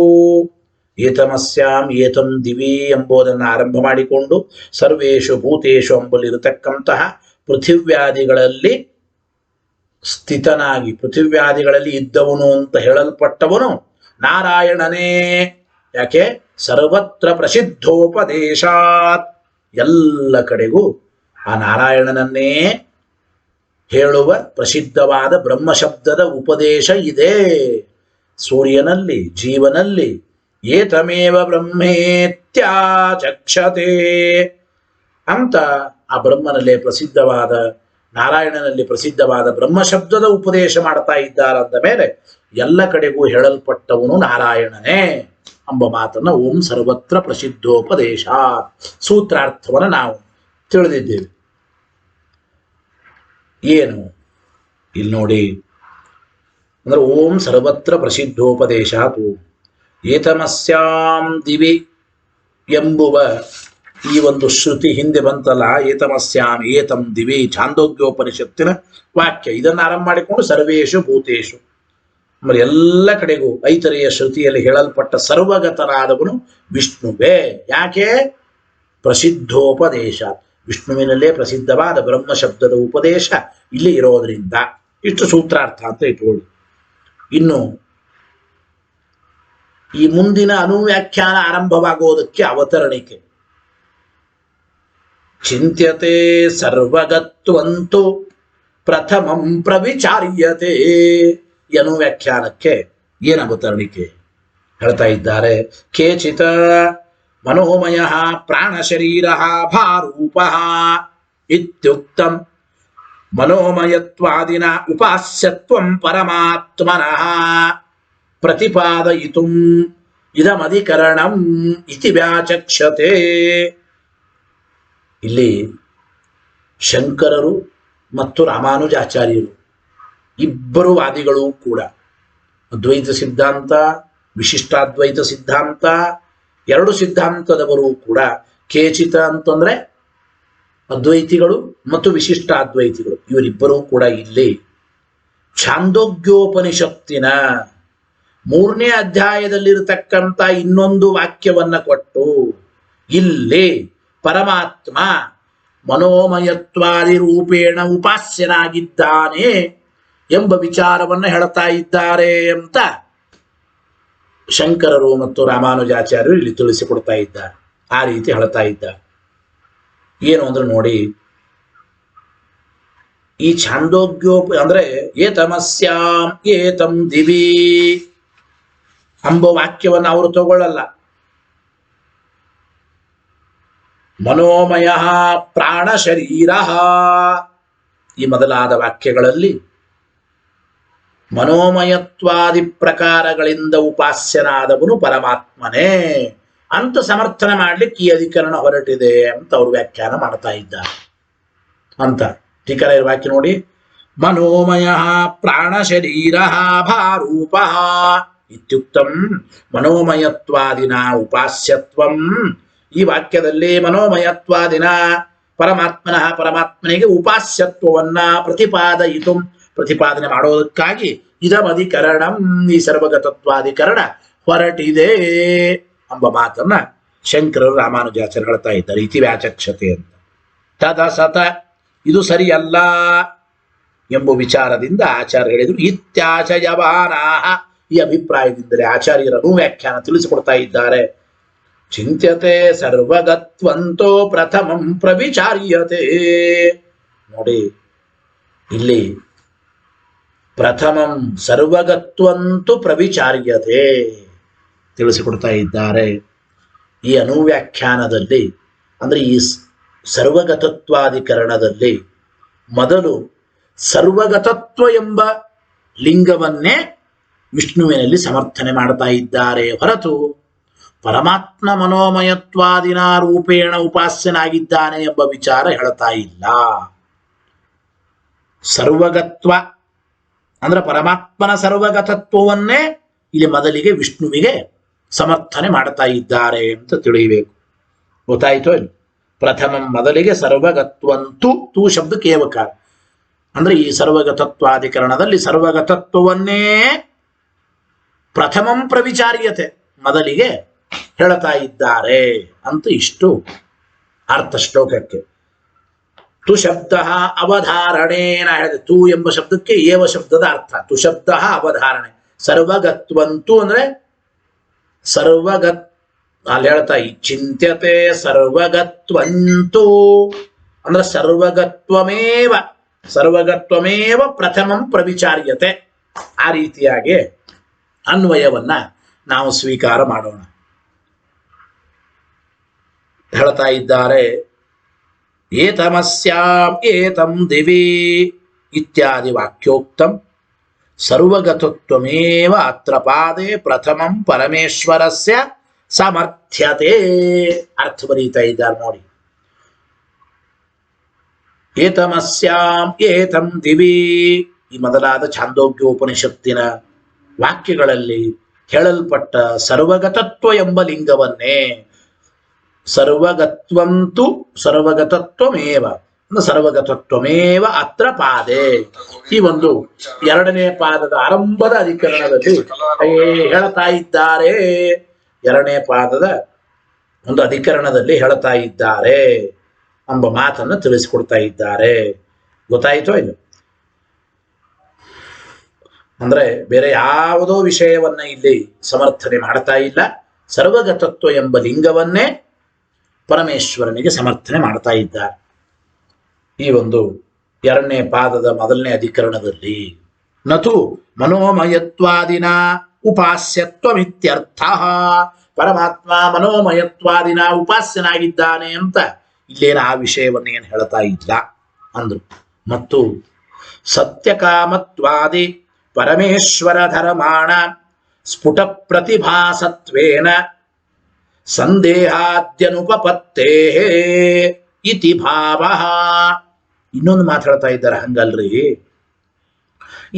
ಏತಮಸ್ಯಾಂ ಏತಂ ದಿವಿ ಎಂಬುದನ್ನು ಆರಂಭ ಮಾಡಿಕೊಂಡು ಸರ್ವೇಷು ಭೂತೇಷು ಎಂಬಲ್ಲಿರತಕ್ಕಂತಹ ಪೃಥಿವ್ಯಾದಿಗಳಲ್ಲಿ ಸ್ಥಿತನಾಗಿ, ಪೃಥಿವ್ಯಾದಿಗಳಲ್ಲಿ ಇದ್ದವನು ಅಂತ ಹೇಳಲ್ಪಟ್ಟವನು ನಾರಾಯಣನೇ. ಯಾಕೆ? ಸರ್ವತ್ರ ಪ್ರಸಿದ್ಧೋಪದೇಶಾತ್. ಎಲ್ಲ ಕಡೆಗೂ ಆ ನಾರಾಯಣನನ್ನೇ ಹೇಳುವ ಪ್ರಸಿದ್ಧವಾದ ಬ್ರಹ್ಮಶಬ್ದದ ಉಪದೇಶ ಇದೆ. ಸೂರ್ಯನಲ್ಲಿ, ಜೀವನಲ್ಲಿ, ಏತಮೇವ ಬ್ರಹ್ಮೇತ್ಯಾಚಕ್ಷತೆ ಅಂತ ಆ ಬ್ರಹ್ಮನಲ್ಲೇ ಪ್ರಸಿದ್ಧವಾದ ನಾರಾಯಣನಲ್ಲಿ ಪ್ರಸಿದ್ಧವಾದ ಬ್ರಹ್ಮಶಬ್ದದ ಉಪದೇಶ ಮಾಡ್ತಾ ಇದ್ದಾರಂದ ಮೇಲೆ ಎಲ್ಲ ಕಡೆಗೂ ಹೇಳಲ್ಪಟ್ಟವನು ನಾರಾಯಣನೇ ಎಂಬ ಮಾತನ್ನ ಓಂ ಸರ್ವತ್ರ ಪ್ರಸಿದ್ಧೋಪದೇಶ ಸೂತ್ರಾರ್ಥವನ್ನು ನಾವು ತಿಳಿದಿದ್ದೇವೆ. ಏನು ಇಲ್ಲಿ ನೋಡಿ ಅಂದ್ರೆ ಓಂ ಸರ್ವತ್ರ ಪ್ರಸಿದ್ಧೋಪದೇಶಾತು ಏತಮಸ್ಯಾಂ ದಿವಿ ಎಂಬುವ ಈ ಒಂದು ಶ್ರುತಿ ಹಿಂದೆ ಬಂತಲ್ಲ, ಏತಮಸ್ಯಾಂ ಏತಂ ದಿವಿ ಛಾಂದೋಗ್ಯೋಪನಿಷತ್ತಿನ ವಾಕ್ಯ. ಇದನ್ನು ಆರಂಭ ಮಾಡಿಕೊಂಡು ಸರ್ವೇಶು ಭೂತೇಶು ಅಂದ್ರೆ ಎಲ್ಲ ಕಡೆಗೂ ಐತರೆಯ ಶ್ರುತಿಯಲ್ಲಿ ಹೇಳಲ್ಪಟ್ಟ ಸರ್ವಗತನಾದವನು ವಿಷ್ಣುವೇ. ಯಾಕೆ? ಪ್ರಸಿದ್ಧೋಪದೇಶ, ವಿಷ್ಣುವಿನಲ್ಲೇ ಪ್ರಸಿದ್ಧವಾದ ಬ್ರಹ್ಮ ಶಬ್ದದ ಉಪದೇಶ ಇಲ್ಲಿ ಇರೋದ್ರಿಂದ. ಇಷ್ಟು ಸೂತ್ರಾರ್ಥ ಅಂತ ಇಟ್ಕೊಳ್ಳಿ. ಇನ್ನು ಈ ಮುಂದಿನ ಅನುವ್ಯಾಖ್ಯಾನ ಆರಂಭವಾಗುವುದಕ್ಕೆ ಅವತರಣಿಕೆ. ಚಿಂತ್ಯತೆ ಸರ್ವಗತ್ವಂತು ಪ್ರಥಮಂ ಪ್ರವಿಚಾರ್ಯತೆ. ಈ ಅನುವ್ಯಾಖ್ಯಾನಕ್ಕೆ ಏನು ಅವತರಣಿಕೆ ಹೇಳ್ತಾ ಇದ್ದಾರೆ? ಕೇಚಿತ ಮನೋಮಯ ಪ್ರಾಣಶರೀರ ಭಾರೂಪ ಇತ್ಯುಕ್ತಂ ಮನೋಮಯತ್ವಾದಿನ ಉಪಾಸ್ಯತ್ವಂ ಪರಮಾತ್ಮನಃ ಪ್ರತಿಪಾದಯಿತುಂ ಇದಮಧಿಕರಣಂ ಇತಿ ವ್ಯಾಚಕ್ಷತೆ. ಇಲ್ಲಿ ಶಂಕರರು ಮತ್ತು ರಾಮಾನುಜಾಚಾರ್ಯರು ಇಬ್ಬರು ವಾದಿಗಳು ಕೂಡ ಅದ್ವೈತ ಸಿದ್ಧಾಂತ ವಿಶಿಷ್ಟಾದ್ವೈತ ಸಿದ್ಧಾಂತ ಎರಡು ಸಿದ್ಧಾಂತದವರು ಕೂಡ ಕೇಚಿತ ಅಂತಂದ್ರೆ ಅದ್ವೈತಿಗಳು ಮತ್ತು ವಿಶಿಷ್ಟಾದ್ವೈತಿಗಳು ಇವರಿಬ್ಬರೂ ಕೂಡ ಇಲ್ಲಿ ಛಾಂದೋಗ್ಯೋಪನಿಷತ್ತಿನ 3ನೇ ಅಧ್ಯಾಯದಲ್ಲಿರತಕ್ಕಂಥ ಇನ್ನೊಂದು ವಾಕ್ಯವನ್ನ ಕೊಟ್ಟು ಇಲ್ಲಿ ಪರಮಾತ್ಮ ಮನೋಮಯತ್ವಾದಿ ರೂಪೇಣ ಉಪಾಸ್ಯನಾಗಿದ್ದಾನೆ ಎಂಬ ವಿಚಾರವನ್ನು ಹೇಳ್ತಾ ಇದ್ದಾರೆ ಅಂತ ಶಂಕರರು ಮತ್ತು ರಾಮಾನುಜಾಚಾರ್ಯರು ಇಲ್ಲಿ ತಿಳಿಸಿಕೊಡ್ತಾ ಇದ್ದಾರೆ. ಆ ರೀತಿ ಹೇಳ್ತಾ ಇದ್ದಾರೆ. ಏನು ಅಂದ್ರೆ ನೋಡಿ, ಈ ಅಂದ್ರೆ ಏತಮಸ್ಯಾಂ ಏತಂ ದಿವಿ ಎಂಬ ವಾಕ್ಯವನ್ನು ಅವರು ತಗೊಳ್ಳಲ್ಲ. ಮನೋಮಯ ಪ್ರಾಣ ಶರೀರ ಈ ಮೊದಲಾದ ವಾಕ್ಯಗಳಲ್ಲಿ ಮನೋಮಯತ್ವಾದಿ ಪ್ರಕಾರಗಳಿಂದ ಉಪಾಸ್ಯನಾದವನು ಪರಮಾತ್ಮನೇ ಅಂತ ಸಮರ್ಥನೆ ಮಾಡ್ಲಿಕ್ಕೆ ಈ ಅಧಿಕರಣ ಹೊರಟಿದೆ ಅಂತ ಅವರು ವ್ಯಾಖ್ಯಾನ ಮಾಡ್ತಾ ಇದ್ದಾರೆ ಅಂತ. ಟೀಕರ ವಾಕ್ಯ ನೋಡಿ, ಮನೋಮಯ ಪ್ರಾಣ ಶರೀರ ಭಾರೂಪ ಇತ್ಯುಕ್ತಂ ಮನೋಮಯತ್ವಾದಿನ ಉಪಾಸ್ಯತ್ವಂ. ಈ ವಾಕ್ಯದಲ್ಲಿ ಮನೋಮಯತ್ವಾದಿನ ಪರಮಾತ್ಮನಿಗೆ ಉಪಾಸ್ಯತ್ವವನ್ನ ಪ್ರತಿಪಾದನೆ ಮಾಡೋದಕ್ಕಾಗಿ ಇದಮಧಿಕರಣಂ ಈ ಸರ್ವಗತತ್ವಾಧಿಕರಣ ಹೊರಟಿದೆ ಎಂಬ ಮಾತನ್ನ ಶಂಕರರು ರಾಮಾನುಜಾಚಾರ್ಯ ಹೇಳ್ತಾ ಇದ್ದಾರೆ. ಇತಿ ವ್ಯಾಚಕ್ಷತೆ ಅಂತ. ತದಸತ ಇದು ಸರಿಯಲ್ಲ ಎಂಬ ವಿಚಾರದಿಂದ ಆಚಾರ್ಯ ಹೇಳಿದ್ರು. ಇತ್ಯಾಶಯವಾನಾಹ ಈ ಅಭಿಪ್ರಾಯದಿಂದಲೇ ಆಚಾರ್ಯರನ್ನು ವ್ಯಾಖ್ಯಾನ ತಿಳಿಸಿಕೊಡ್ತಾ ಇದ್ದಾರೆ. ಚಿಂತ್ಯತೆ ಸರ್ವಗತ್ವಂತೋ ಪ್ರಥಮಂ ಪ್ರವಿಚಾರ್ಯತೆ. ನೋಡಿ ಇಲ್ಲಿ ಪ್ರಥಮಂ ಸರ್ವಗತ್ವಂತು ಪ್ರವಿಚಾರ್ಯತೆ ತಿಳಿಸಿಕೊಡ್ತಾ ಇದ್ದಾರೆ. ಈ ಅನುವ್ಯಾಖ್ಯಾನದಲ್ಲಿ ಅಂದ್ರೆ ಈ ಸರ್ವಗತತ್ವಾಧಿಕರಣದಲ್ಲಿ ಮೊದಲು ಸರ್ವಗತತ್ವ ಎಂಬ ಲಿಂಗವನ್ನೇ ವಿಷ್ಣುವಿನಲ್ಲಿ ಸಮರ್ಥನೆ ಮಾಡ್ತಾ ಇದ್ದಾರೆ ಹೊರತು ಪರಮಾತ್ಮ ಮನೋಮಯತ್ವಾದಿನ ರೂಪೇಣ ಉಪಾಸ್ಯನಾಗಿದ್ದಾನೆ ಎಂಬ ವಿಚಾರ ಹೇಳ್ತಾ ಇಲ್ಲ. ಸರ್ವಗತ್ವ ಅಂದ್ರೆ ಪರಮಾತ್ಮನ ಸರ್ವಗತತ್ವವನ್ನೇ ಇಲ್ಲಿ ಮೊದಲಿಗೆ ವಿಷ್ಣುವಿಗೆ ಸಮರ್ಥನೆ ಮಾಡ್ತಾ ಇದ್ದಾರೆ ಅಂತ ತಿಳಿಯಬೇಕು. ಗೊತ್ತಾಯಿತು? ಪ್ರಥಮಂ ಮೊದಲಿಗೆ ಸರ್ವಗತ್ವಂತು ತೂ ಶಬ್ದ ಕೇವಕಾರ ಅಂದ್ರೆ ಈ ಸರ್ವಗತತ್ವಾಧಿಕರಣದಲ್ಲಿ ಸರ್ವಗತತ್ವವನ್ನೇ ಪ್ರಥಮಂ ಪ್ರವಿಚಾರ್ಯತೆ ಮೊದಲಿಗೆ ಹೇಳ್ತಾ ಇದ್ದಾರೆ ಅಂತ ಇಷ್ಟು ಅರ್ಥ ಶ್ಲೋಕಕ್ಕೆ. ತು ಶಬ್ದ ಅವಧಾರಣೆ ನಾ ಹೇಳಿದೆ. ತು ಎಂಬ ಶಬ್ದಕ್ಕೆ ಏವ ಶಬ್ದದ ಅರ್ಥ. ತು ಶಬ್ದ ಅವಧಾರಣೆ. ಸರ್ವಗತ್ವಂತು ಅಂದ್ರೆ ಅಲ್ಲಿ ಹೇಳ್ತಾ ಈ ಚಿಂತ್ಯತೆ ಸರ್ವಗತ್ವಂತು ಅಂದ್ರೆ ಸರ್ವಗತ್ವಮೇವ ಪ್ರಥಮಂ ಪ್ರವಿಚಾರ್ಯತೆ. ಆ ರೀತಿಯಾಗಿ ಅನ್ವಯವನ್ನ ನಾವು ಸ್ವೀಕಾರ ಮಾಡೋಣ. ಹೇಳ್ತಾ ಇದ್ದಾರೆ. ಏತಮಸ್ಯಾಂ ಏತಂ ದಿವಿ ಇತ್ಯಾದಿ ವಾಕ್ಯೋಕ್ತಂ ಸರ್ವಗತತ್ವಮೇವ ಅತ್ರ ಪಾದೆ ಪ್ರಥಮಂ ಪರಮೇಶ್ವರಸ್ಯ ಸಮರ್ಥ್ಯತೆ. ಅರ್ಥ ಬರೀತಾ ಇದ್ದಾರೆ ನೋಡಿ. ಏತಮಸ್ಯಾಂ ಏತಂ ದಿವಿ ಈ ಮೊದಲಾದ ಛಾಂದೋಗ್ಯೋಪನಿಷತ್ತಿನ ವಾಕ್ಯಗಳಲ್ಲಿ ಹೇಳಲ್ಪಟ್ಟ ಸರ್ವಗತತ್ವ ಎಂಬ ಲಿಂಗವನ್ನೇ ಸರ್ವಗತ್ವಂತು ಸರ್ವಗತತ್ವಮೇವ ಸರ್ವಗತತ್ವಮೇವ ಅತ್ರ ಪಾದೆ ಈ ಒಂದು ಎರಡನೇ ಪಾದದ ಆರಂಭದ ಅಧಿಕರಣದಲ್ಲಿ ಹೇಳ್ತಾ ಇದ್ದಾರೆ. ಎರಡನೇ ಪಾದದ ಒಂದು ಅಧಿಕರಣದಲ್ಲಿ ಹೇಳ್ತಾ ಇದ್ದಾರೆ ಎಂಬ ಮಾತನ್ನು ತಿಳಿಸಿಕೊಡ್ತಾ ಇದ್ದಾರೆ. ಗೊತ್ತಾಯಿತೋ ಇಲ್ಲ? ಅಂದ್ರೆ ಬೇರೆ ಯಾವುದೋ ವಿಷಯವನ್ನ ಇಲ್ಲಿ ಸಮರ್ಥನೆ ಮಾಡ್ತಾ ಇಲ್ಲ. ಸರ್ವಗತತ್ವ ಎಂಬ ಲಿಂಗವನ್ನೇ ಪರಮೇಶ್ವರನಿಗೆ ಸಮರ್ಥನೆ ಮಾಡ್ತಾ ಇದ್ದಾರೆ. ಈ ಒಂದು ಎರಡನೇ ಪಾದದ ಮೊದಲನೇ ಅಧಿಕರಣದಲ್ಲಿ ನತು ಮನೋಮಯತ್ವಾದಿನ ಉಪಾಸ್ಯತ್ವಮಿತ್ಯರ್ಥ. ಪರಮಾತ್ಮ ಮನೋಮಯತ್ವಾದಿನ ಉಪಾಸ್ಯನಾಗಿದ್ದಾನೆ ಅಂತ ಇಲ್ಲೇನು ಆ ವಿಷಯವನ್ನು ಏನು ಹೇಳ್ತಾ ಇಲ್ಲ ಅಂದ್ರು. ಮತ್ತು ಸತ್ಯಕಾಮತ್ವಾದಿ ಪರಮೇಶ್ವರ ಧರ್ಮಾಣ ಸ್ಫುಟ ಪ್ರತಿಭಾಸತ್ವೇನ ಸಂದೇಹಾದ್ಯನುಪಪತ್ತೇ ಇತಿ ಭಾವ. ಇನ್ನೊಂದು ಮಾತಾಡ್ತಾ ಇದ್ದಾರೆ, ಹಂಗಲ್ರಿ.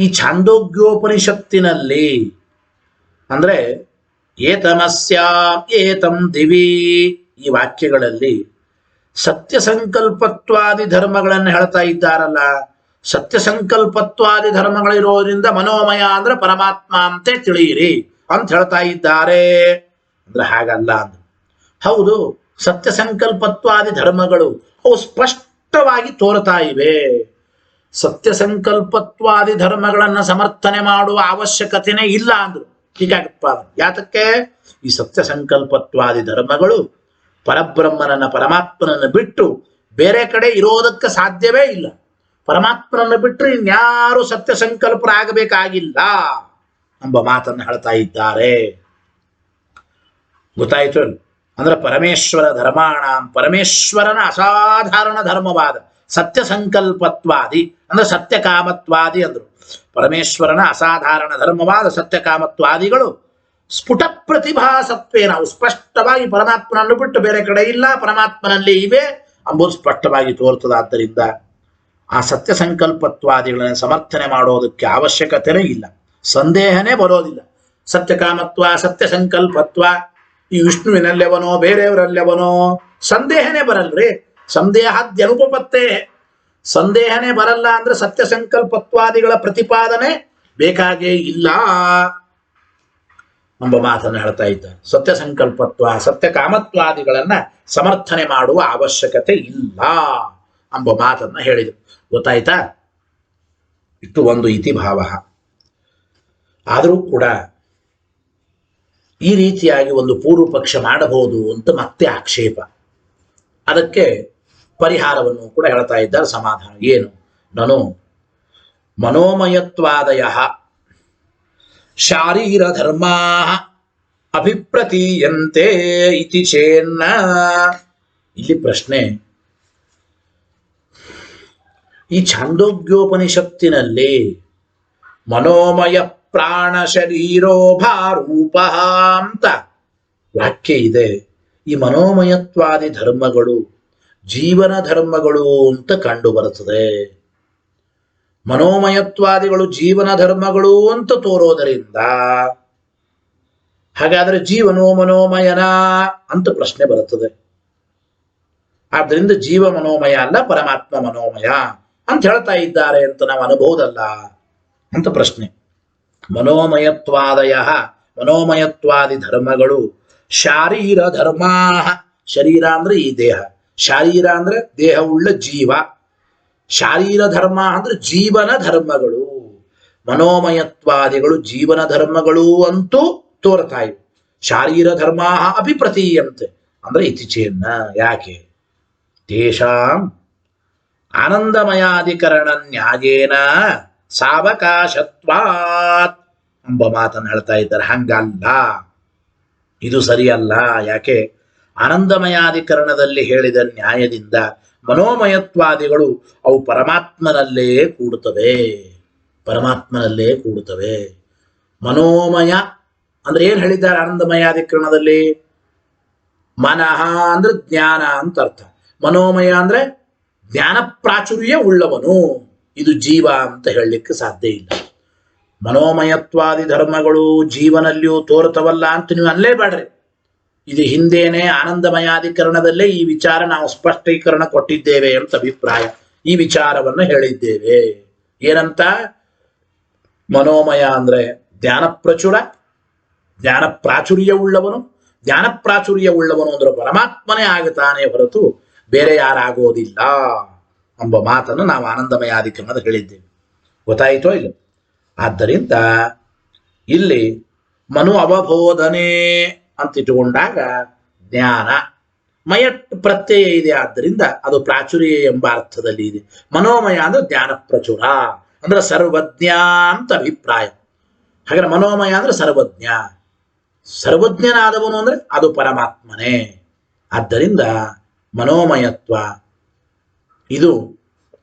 ಈ ಛಾಂದೋಗ್ಯೋಪನಿಷತ್ತಿನಲ್ಲಿ ಅಂದ್ರೆ ಏತಮಸ್ಯಾಂ ಏತಂ ದಿವಿ ಈ ವಾಕ್ಯಗಳಲ್ಲಿ ಸತ್ಯ ಸಂಕಲ್ಪತ್ವಾದಿ ಧರ್ಮಗಳನ್ನು ಹೇಳ್ತಾ ಇದ್ದಾರಲ್ಲ. ಸತ್ಯ ಸಂಕಲ್ಪತ್ವಾದಿ ಧರ್ಮಗಳಿರೋದ್ರಿಂದ ಮನೋಮಯ ಅಂದ್ರೆ ಪರಮಾತ್ಮ ಅಂತೆ ತಿಳಿಯಿರಿ ಅಂತ ಹೇಳ್ತಾ ಇದ್ದಾರೆ. ಅಂದ್ರೆ ಹಾಗಲ್ಲ ಅಂದ್ರು. ಹೌದು, ಸತ್ಯ ಸಂಕಲ್ಪತ್ವಾದಿ ಧರ್ಮಗಳು ಅವು ಸ್ಪಷ್ಟವಾಗಿ ತೋರ್ತಾ ಇವೆ. ಸತ್ಯ ಸಂಕಲ್ಪತ್ವಾದಿ ಧರ್ಮಗಳನ್ನು ಸಮರ್ಥನೆ ಮಾಡುವ ಅವಶ್ಯಕತೆನೇ ಇಲ್ಲ ಅಂದ್ರು. ಹೀಗಾಗಪ್ಪ, ಯಾತಕ್ಕೆ? ಈ ಸತ್ಯ ಸಂಕಲ್ಪತ್ವಾದಿ ಧರ್ಮಗಳು ಪರಬ್ರಹ್ಮನನ್ನ ಪರಮಾತ್ಮನನ್ನು ಬಿಟ್ಟು ಬೇರೆ ಕಡೆ ಇರೋದಕ್ಕೆ ಸಾಧ್ಯವೇ ಇಲ್ಲ. ಪರಮಾತ್ಮನನ್ನು ಬಿಟ್ಟರೆ ಇನ್ಯಾರು ಸತ್ಯ ಸಂಕಲ್ಪರಾಗಬೇಕಾಗಿಲ್ಲ ಎಂಬ ಮಾತನ್ನು ಹೇಳ್ತಾ ಇದ್ದಾರೆ. ಗೊತ್ತಾಯಿತು? ಅಂದ್ರೆ ಪರಮೇಶ್ವರ ಧರ್ಮಾಣ, ಪರಮೇಶ್ವರನ ಅಸಾಧಾರಣ ಧರ್ಮವಾದ ಸತ್ಯ ಸಂಕಲ್ಪತ್ವಾದಿ ಅಂದ್ರೆ ಸತ್ಯಕಾಮತ್ವಾದಿ ಅಂದ್ರು. ಪರಮೇಶ್ವರನ ಅಸಾಧಾರಣ ಧರ್ಮವಾದ ಸತ್ಯಕಾಮತ್ವಾದಿಗಳು ಸ್ಫುಟ ಪ್ರತಿಭಾಸತ್ವೇ, ನಾವು ಸ್ಪಷ್ಟವಾಗಿ ಪರಮಾತ್ಮನನ್ನು ಬಿಟ್ಟು ಬೇರೆ ಕಡೆ ಇಲ್ಲ, ಪರಮಾತ್ಮನಲ್ಲಿ ಇವೆ ಅಂಬುದು ಸ್ಪಷ್ಟವಾಗಿ ತೋರ್ತದಾದ್ದರಿಂದ ಆ ಸತ್ಯ ಸಂಕಲ್ಪತ್ವಾದಿಗಳನ್ನು ಸಮರ್ಥನೆ ಮಾಡೋದಕ್ಕೆ ಅವಶ್ಯಕತೆನೇ ಇಲ್ಲ, ಸಂದೇಹನೇ ಬರೋದಿಲ್ಲ. ಸತ್ಯಕಾಮತ್ವ ಸತ್ಯ ಸಂಕಲ್ಪತ್ವ ಈ ವಿಷ್ಣುವಿನಲ್ಲೆವನೋ ಬೇರೆಯವರಲ್ಲೆವನೋ ಸಂದೇಹನೇ ಬರಲ್ರಿ. ಸಂದೇಹಾದ್ಯನುಪಪತ್ತೇ, ಸಂದೇಹನೇ ಬರಲ್ಲ ಅಂದ್ರೆ ಸತ್ಯ ಸಂಕಲ್ಪತ್ವಾದಿಗಳ ಪ್ರತಿಪಾದನೆ ಬೇಕಾಗೇ ಇಲ್ಲ ಎಂಬ ಮಾತನ್ನು ಹೇಳ್ತಾ ಇದ್ದಾರೆ. ಸತ್ಯ ಸಂಕಲ್ಪತ್ವ ಸತ್ಯ ಕಾಮತ್ವಾದಿಗಳನ್ನ ಸಮರ್ಥನೆ ಮಾಡುವ ಅವಶ್ಯಕತೆ ಇಲ್ಲ ಎಂಬ ಮಾತನ್ನ ಹೇಳಿದರು. ಗೊತ್ತಾಯ್ತಾ? ಇಷ್ಟು ಒಂದು ಇತಿಭಾವ. ಆದರೂ ಕೂಡ ಈ ರೀತಿಯಾಗಿ ಒಂದು ಪೂರ್ವ ಪಕ್ಷ ಮಾಡಬಹುದು ಅಂತ ಮತ್ತೆ ಆಕ್ಷೇಪ. ಅದಕ್ಕೆ ಪರಿಹಾರವನ್ನು ಕೂಡ ಹೇಳ್ತಾ ಇದ್ದಾರೆ. ಸಮಾಧಾನ ಏನು? ನಾನು ಮನೋಮಯತ್ವಾದಯ ಶಾರೀರ ಧರ್ಮಾ ಅಭಿಪ್ರತೀಯಂತೆ ಇತಿ ಚೇನ್ನ. ಇಲ್ಲಿ ಪ್ರಶ್ನೆ, ಈ ಛಾಂದೋಗ್ಯೋಪನಿಷತ್ತಿನಲ್ಲಿ ಮನೋಮಯ ಪ್ರಾಣ ಶರೀರೋಭಾರೂಪ ಅಂತ ವಾಕ್ಯ ಇದೆ. ಈ ಮನೋಮಯತ್ವಾದಿ ಧರ್ಮಗಳು ಜೀವನ ಧರ್ಮಗಳು ಅಂತ ಕಂಡು ಬರುತ್ತದೆ. ಮನೋಮಯತ್ವಾದಿಗಳು ಜೀವನ ಧರ್ಮಗಳು ಅಂತ ತೋರೋದರಿಂದ ಹಾಗಾದ್ರೆ ಜೀವನೋ ಮನೋಮಯನ ಅಂತ ಪ್ರಶ್ನೆ ಬರುತ್ತದೆ. ಆದ್ದರಿಂದ ಜೀವ ಮನೋಮಯ ಅಲ್ಲ, ಪರಮಾತ್ಮ ಮನೋಮಯ ಅಂತ ಹೇಳ್ತಾ ಇದ್ದಾರೆ ಅಂತ ನಾವು ಅನುಭವದಲ್ಲ ಅಂತ ಪ್ರಶ್ನೆ. ಮನೋಮಯತ್ವಾದಯ ಮನೋಮಯತ್ವಾದಿ ಧರ್ಮಗಳು ಶಾರೀರ ಧರ್ಮಾ, ಶರೀರ ಅಂದ್ರೆ ಈ ದೇಹ, ಶಾರೀರ ಅಂದ್ರೆ ದೇಹವುಳ್ಳ ಜೀವ, ಶಾರೀರ ಧರ್ಮ ಅಂದ್ರೆ ಜೀವನ ಧರ್ಮಗಳು. ಮನೋಮಯತ್ವಾದಿಗಳು ಜೀವನ ಧರ್ಮಗಳು ಅಂತೂ ತೋರ್ತಾ ಇವೆ. ಶಾರೀರ ಧರ್ಮ ಅಭಿಪ್ರತೀಯಂತೆ ಅಂದ್ರೆ ಇತಿಚೇನ್ನ. ಯಾಕೆ? ತೇಷಾಂ ಆನಂದಮಯಾಧಿಕರಣ ನ್ಯಾಯೇನ ಸಾವಕಾಶತ್ವಾತ್ ಎಂಬ ಮಾತನ್ನು ಹೇಳ್ತಾ ಇದ್ದಾರೆ. ಹಂಗಲ್ಲ, ಇದು ಸರಿಯಲ್ಲ. ಯಾಕೆ? ಆನಂದಮಯಾಧಿಕರಣದಲ್ಲಿ ಹೇಳಿದ ನ್ಯಾಯದಿಂದ ಮನೋಮಯತ್ವಾದಿಗಳು ಅವು ಪರಮಾತ್ಮನಲ್ಲೇ ಕೂಡುತ್ತವೆ. ಪರಮಾತ್ಮನಲ್ಲೇ ಕೂಡುತ್ತವೆ. ಮನೋಮಯ ಅಂದ್ರೆ ಏನ್ ಹೇಳಿದ್ದಾರೆ ಆನಂದಮಯಾಧಿಕರಣದಲ್ಲಿ? ಮನಃ ಅಂದ್ರೆ ಜ್ಞಾನ ಅಂತ ಅರ್ಥ. ಮನೋಮಯ ಅಂದ್ರೆ ಜ್ಞಾನ ಪ್ರಾಚುರ್ಯ ಉಳ್ಳವನು. ಇದು ಜೀವ ಅಂತ ಹೇಳಲಿಕ್ಕೆ ಸಾಧ್ಯ ಇಲ್ಲ. ಮನೋಮಯತ್ವಾದಿ ಧರ್ಮಗಳು ಜೀವನಲ್ಲಿಯೂ ತೋರ್ತವಲ್ಲ ಅಂತ ನೀವು ಅನ್ಲೇಬೇಡ್ರಿ. ಇದು ಹಿಂದೇನೆ ಆನಂದಮಯಾಧಿಕರಣದಲ್ಲೇ ಈ ವಿಚಾರ ನಾವು ಸ್ಪಷ್ಟೀಕರಣ ಕೊಟ್ಟಿದ್ದೇವೆ ಅಂತ ಅಭಿಪ್ರಾಯ. ಈ ವಿಚಾರವನ್ನು ಹೇಳಿದ್ದೇವೆ. ಏನಂತ? ಮನೋಮಯ ಅಂದ್ರೆ ಜ್ಞಾನ ಪ್ರಚುರ, ಜ್ಞಾನ ಪ್ರಾಚುರ್ಯ ಉಳ್ಳವನು. ಜ್ಞಾನ ಪ್ರಾಚುರ್ಯ ಉಳ್ಳವನು ಅಂದ್ರೆ ಪರಮಾತ್ಮನೇ ಆಗುತ್ತಾನೆ ಹೊರತು ಬೇರೆ ಯಾರಾಗೋದಿಲ್ಲ ಎಂಬ ಮಾತನ್ನು ನಾವು ಆನಂದಮಯಾಧಿಕರಣದ ಹೇಳಿದ್ದೇವೆ. ಗೊತ್ತಾಯಿತೋ ಇಲ್ಲ? ಆದ್ದರಿಂದ ಇಲ್ಲಿ ಮನು ಅವಬೋಧನೆ ಅಂತ ಇಟ್ಟುಕೊಂಡಾಗ ಜ್ಞಾನ ಮಯ ಪ್ರತ್ಯಯ ಇದೆ, ಆದ್ದರಿಂದ ಅದು ಪ್ರಾಚುರ್ಯ ಎಂಬ ಅರ್ಥದಲ್ಲಿ ಇದೆ. ಮನೋಮಯ ಅಂದ್ರೆ ಜ್ಞಾನ ಪ್ರಚುರ ಅಂದ್ರೆ ಸರ್ವಜ್ಞ ಅಂತ ಅಭಿಪ್ರಾಯ. ಹಾಗಾದ್ರೆ ಮನೋಮಯ ಅಂದ್ರೆ ಸರ್ವಜ್ಞ. ಸರ್ವಜ್ಞನಾದವನು ಅಂದ್ರೆ ಅದು ಪರಮಾತ್ಮನೇ. ಆದ್ದರಿಂದ ಮನೋಮಯತ್ವ ಇದು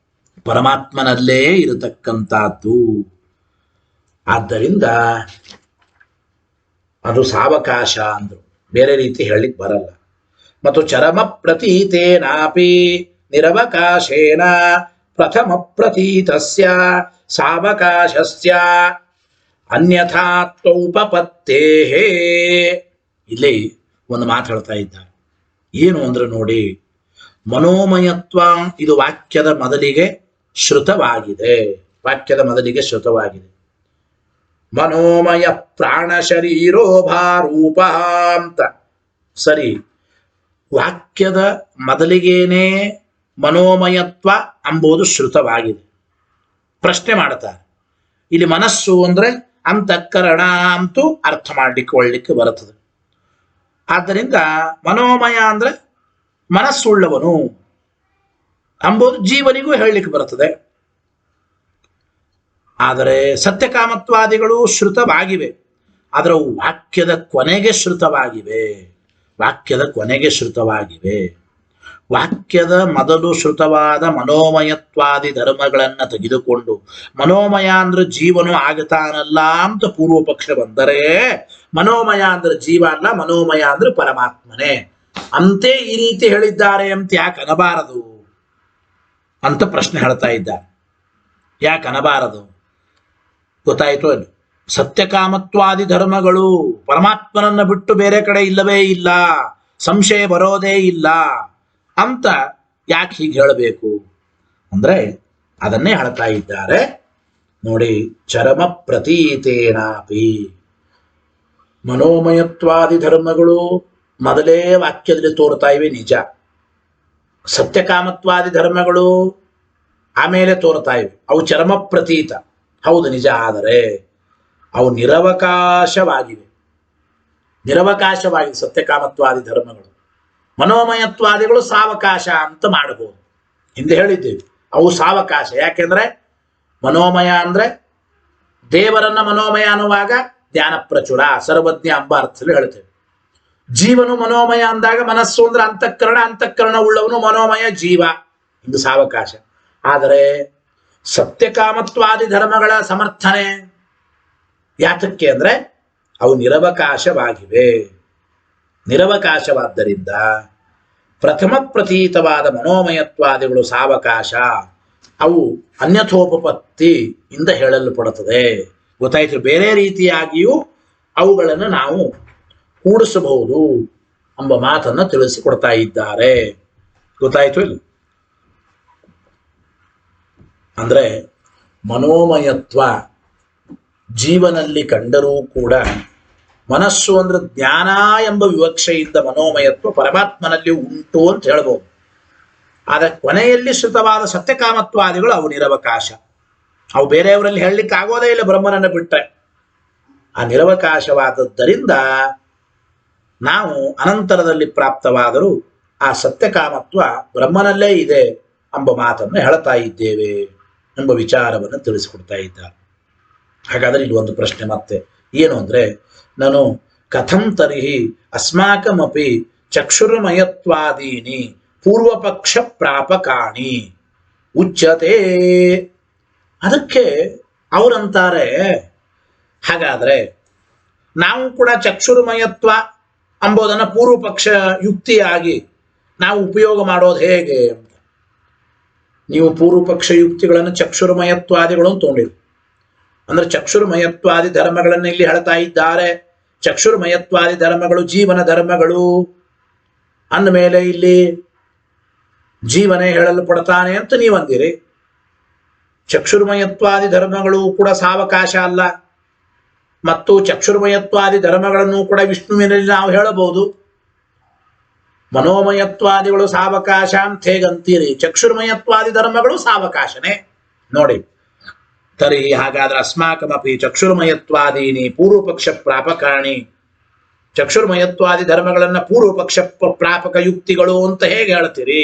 ಪರಮಾತ್ಮನಲ್ಲೇ ಇರತಕ್ಕಂಥದ್ದು. ಆದ್ದರಿಂದ ಅದು ಸಾವಕಾಶ ಅಂದ್ರು, ಬೇರೆ ರೀತಿ ಹೇಳಲಿಕ್ಕೆ ಬರಲ್ಲ. ಮತ್ತು ಚರಮ ಪ್ರತೀತೇನಾಪಿ ನಿರವಕಾಶೇನ ಪ್ರಥಮ ಪ್ರತೀತಸ್ಯ ಸಾವಕಾಶಸ್ಯ ಅನ್ಯಥಾತ್ವೋಪಪತ್ತೇಹೇ. ಇಲ್ಲಿ ಒಂದು ಮಾತು ಹೇಳ್ತಾ ಇದ್ದಾರೆ. ಏನು ಅಂದ್ರೆ ನೋಡಿ, ಮನೋಮಯತ್ವ ಇದು ವಾಕ್ಯದ ಮೊದಲಿಗೆ ಶ್ರುತವಾಗಿದೆ. ವಾಕ್ಯದ ಮೊದಲಿಗೆ ಶ್ರುತವಾಗಿದೆ. ಮನೋಮಯ ಪ್ರಾಣ ಶರೀರೋಭಾರೂಪ ಅಂತ. ಸರಿ, ವಾಕ್ಯದ ಮೊದಲಿಗೇನೆ ಮನೋಮಯತ್ವ ಎಂಬುದು ಶ್ರುತವಾಗಿದೆ. ಪ್ರಶ್ನೆ ಮಾಡ್ತಾರೆ, ಇಲ್ಲಿ ಮನಸ್ಸು ಅಂದ್ರೆ ಅಂತಃಕರಣ ಅಂತೂ ಅರ್ಥ ಮಾಡ್ಲಿಕ್ಕೆ ಒಳ್ಳಿಕ್ಕೆ ಬರುತ್ತದೆ. ಆದ್ದರಿಂದ ಮನೋಮಯ ಅಂದ್ರೆ ಮನಸ್ಸುಳ್ಳವನು ಎಂಬುದು ಜೀವನಿಗೂ ಹೇಳಲಿಕ್ಕೆ ಬರುತ್ತದೆ. ಆದರೆ ಸತ್ಯಕಾಮತ್ವಾದಿಗಳು ಶ್ರುತವಾಗಿವೆ, ಆದರೆ ವಾಕ್ಯದ ಕೊನೆಗೆ ಶ್ರುತವಾಗಿವೆ. ವಾಕ್ಯದ ಕೊನೆಗೆ ಶ್ರುತವಾಗಿವೆ. ವಾಕ್ಯದ ಮೊದಲು ಶ್ರುತವಾದ ಮನೋಮಯತ್ವಾದಿ ಧರ್ಮಗಳನ್ನು ತೆಗೆದುಕೊಂಡು ಮನೋಮಯ ಅಂದ್ರೆ ಜೀವನು ಆಗತಾನಲ್ಲ ಅಂತ ಪೂರ್ವ ಪಕ್ಷ ಬಂದರೆ, ಮನೋಮಯ ಅಂದ್ರೆ ಜೀವ ಅಲ್ಲ, ಮನೋಮಯ ಅಂದ್ರೆ ಪರಮಾತ್ಮನೇ ಅಂತೆ ಈ ರೀತಿ ಹೇಳಿದ್ದಾರೆ ಅಂತ ಯಾಕೆ ಅನಬಾರದು ಅಂತ ಪ್ರಶ್ನೆ ಹೇಳ್ತಾ ಇದ್ದಾರೆ. ಯಾಕೆ ಅನಬಾರದು? ಗೊತ್ತಾಯಿತು ಅಲ್ಲಿ. ಸತ್ಯಕಾಮತ್ವಾದಿ ಧರ್ಮಗಳು ಪರಮಾತ್ಮನನ್ನ ಬಿಟ್ಟು ಬೇರೆ ಕಡೆ ಇಲ್ಲವೇ ಇಲ್ಲ, ಸಂಶಯ ಬರೋದೇ ಇಲ್ಲ ಅಂತ ಯಾಕೆ ಹೀಗೆ ಹೇಳಬೇಕು ಅಂದ್ರೆ ಅದನ್ನೇ ಹೇಳ್ತಾ ಇದ್ದಾರೆ ನೋಡಿ. ಚರಮ ಪ್ರತೀತೇನಾಪಿ, ಮನೋಮಯತ್ವಾದಿ ಧರ್ಮಗಳು ಮೊದಲೇ ವಾಕ್ಯದಲ್ಲಿ ತೋರ್ತಾ ಇವೆ ನಿಜ. ಸತ್ಯಕಾಮತ್ವಾದಿ ಧರ್ಮಗಳು ಆಮೇಲೆ ತೋರ್ತಾ ಇವೆ. ಅವು ಚರಮ ಪ್ರತೀತ, ಹೌದು ನಿಜ. ಆದರೆ ಅವು ನಿರವಕಾಶವಾಗಿವೆ. ನಿರವಕಾಶವಾಗಿದೆ ಸತ್ಯಕಾಮತ್ವಾದಿ ಧರ್ಮಗಳು. ಮನೋಮಯತ್ವಾದಿಗಳು ಸಾವಕಾಶ ಅಂತ ಮಾಡಬಹುದು. ಹಿಂದೆ ಹೇಳಿದ್ದೇವೆ ಅವು ಸಾವಕಾಶ. ಯಾಕೆಂದ್ರೆ ಮನೋಮಯ ಅಂದ್ರೆ ದೇವರನ್ನ ಮನೋಮಯ ಅನ್ನುವಾಗ ಜ್ಞಾನ ಪ್ರಚುರ ಸರ್ವಜ್ಞ ಎಂಬ ಅರ್ಥದಲ್ಲಿ ಹೇಳ್ತೇವೆ. ಜೀವನು ಮನೋಮಯ ಅಂದಾಗ ಮನಸ್ಸು ಅಂದ್ರೆ ಅಂತಃಕರಣ, ಅಂತಃಕರಣ ಉಳ್ಳವನು ಮನೋಮಯ ಜೀವ, ಇದು ಸಾವಕಾಶ. ಆದರೆ ಸತ್ಯಕಾಮತ್ವಾದಿ ಧರ್ಮಗಳ ಸಮರ್ಥನೆ ಯಾತಕ್ಕೆ ಅಂದ್ರೆ ಅವು ನಿರವಕಾಶವಾಗಿವೆ. ನಿರವಕಾಶವಾದ್ದರಿಂದ ಪ್ರಥಮ ಪ್ರತೀತವಾದ ಮನೋಮಯತ್ವಾದಿಗಳು ಸಾವಕಾಶ, ಅವು ಅನ್ಯಥೋಪಪತ್ತಿ ಇಂದ ಹೇಳಲ್ಪಡುತ್ತದೆ. ಗೊತ್ತಾಯ್ತು? ಬೇರೆ ರೀತಿಯಾಗಿಯೂ ಅವುಗಳನ್ನು ನಾವು ಕೂಡಿಸಬಹುದು ಎಂಬ ಮಾತನ್ನು ತಿಳಿಸಿಕೊಡ್ತಾ ಇದ್ದಾರೆ. ಗೊತ್ತಾಯ್ತು ಇಲ್ಲ? ಅಂದ್ರೆ ಮನೋಮಯತ್ವ ಜೀವನಲ್ಲಿ ಕಂಡರೂ ಕೂಡ ಮನಸ್ಸು ಅಂದ್ರೆ ಜ್ಞಾನ ಎಂಬ ವಿವಕ್ಷೆಯಿಂದ ಮನೋಮಯತ್ವ ಪರಮಾತ್ಮನಲ್ಲಿ ಉಂಟು ಅಂತ ಹೇಳ್ಬೋದು. ಆದರೆ ಕೊನೆಯಲ್ಲಿ ಶ್ರುತವಾದ ಸತ್ಯಕಾಮತ್ವಾದಿಗಳು ಅವು ನಿರವಕಾಶ. ಅವು ಬೇರೆಯವರಲ್ಲಿ ಹೇಳಲಿಕ್ಕೆ ಆಗೋದೇ ಇಲ್ಲ ಬ್ರಹ್ಮನನ್ನು ಬಿಟ್ಟರೆ. ಆ ನಿರವಕಾಶವಾದದ್ದರಿಂದ ನಾವು ಅನಂತರದಲ್ಲಿ ಪ್ರಾಪ್ತವಾದರೂ ಆ ಸತ್ಯಕಾಮತ್ವ ಬ್ರಹ್ಮನಲ್ಲೇ ಇದೆ ಎಂಬ ಮಾತನ್ನು ಹೇಳ್ತಾ ಇದ್ದೇವೆ ಎಂಬ ವಿಚಾರವನ್ನು ತಿಳಿಸಿಕೊಡ್ತಾ ಇದ್ದಾರೆ. ಹಾಗಾದರೆ ಇಲ್ಲಿ ಒಂದು ಪ್ರಶ್ನೆ ಮತ್ತೆ ಏನು ಅಂದ್ರೆ, ನಾನು ಕಥಂ ತರ್ಹಿ ಅಸ್ಮಾಕಮಪಿ ಚಕ್ಷುರ್ಮಯತ್ವಾದೀನಿ ಪೂರ್ವಪಕ್ಷ ಪ್ರಾಪಕಾಣಿ ಉಚ್ಯತೆ. ಅದಕ್ಕೆ ಅವರಂತಾರೆ, ಹಾಗಾದ್ರೆ ನಾವು ಕೂಡ ಚಕ್ಷುರ್ಮಯತ್ವ ಅಂಬೋದನ್ನು ಪೂರ್ವಪಕ್ಷ ಯುಕ್ತಿಯಾಗಿ ನಾವು ಉಪಯೋಗ ಮಾಡೋದು ಹೇಗೆ ಅಂತ. ನೀವು ಪೂರ್ವಪಕ್ಷ ಯುಕ್ತಿಗಳನ್ನು ಚಕ್ಷುರ್ಮಯತ್ವಾದಿಗಳನ್ನು ತಗೊಂಡಿರಿ. ಅಂದ್ರೆ ಚಕ್ಷುರ್ಮಯತ್ವಾದಿ ಧರ್ಮಗಳನ್ನು ಇಲ್ಲಿ ಹೇಳ್ತಾ ಇದ್ದಾರೆ. ಚಕ್ಷುರ್ಮಯತ್ವಾದಿ ಧರ್ಮಗಳು ಜೀವನ ಧರ್ಮಗಳು ಅಂದಮೇಲೆ ಇಲ್ಲಿ ಜೀವನೇ ಹೇಳಲ್ಪಡ್ತಾನೆ ಅಂತ ನೀವು ಅಂದಿರಿ. ಚಕ್ಷುರ್ಮಯತ್ವಾದಿ ಧರ್ಮಗಳು ಕೂಡ ಸಾವಕಾಶ ಅಲ್ಲ, ಮತ್ತು ಚಕ್ಷುರ್ಮಯತ್ವಾದಿ ಧರ್ಮಗಳನ್ನು ಕೂಡ ವಿಷ್ಣುವಿನಲ್ಲಿ ನಾವು ಹೇಳಬಹುದು. ಮನೋಮಯತ್ವಾದಿಗಳು ಸಾವಕಾಶ ಅಂತ ಹೇಗಂತೀರಿ, ಚಕ್ಷುರ್ಮಯತ್ವಾದಿ ಧರ್ಮಗಳು ಸಾವಕಾಶನೇ ನೋಡಿ. ತರಿ ಹಾಗಾದ್ರೆ ಅಸ್ಮಾಕಮಪಿ ಚಕ್ಷುರ್ಮಯತ್ವಾದೀನಿ ಪೂರ್ವಪಕ್ಷ ಪ್ರಾಪಕಾಣಿ, ಚಕ್ಷುರ್ಮಯತ್ವಾದಿ ಧರ್ಮಗಳನ್ನ ಪೂರ್ವಪಕ್ಷ ಪ್ರಾಪಕ ಯುಕ್ತಿಗಳು ಅಂತ ಹೇಗೆ ಹೇಳ್ತೀರಿ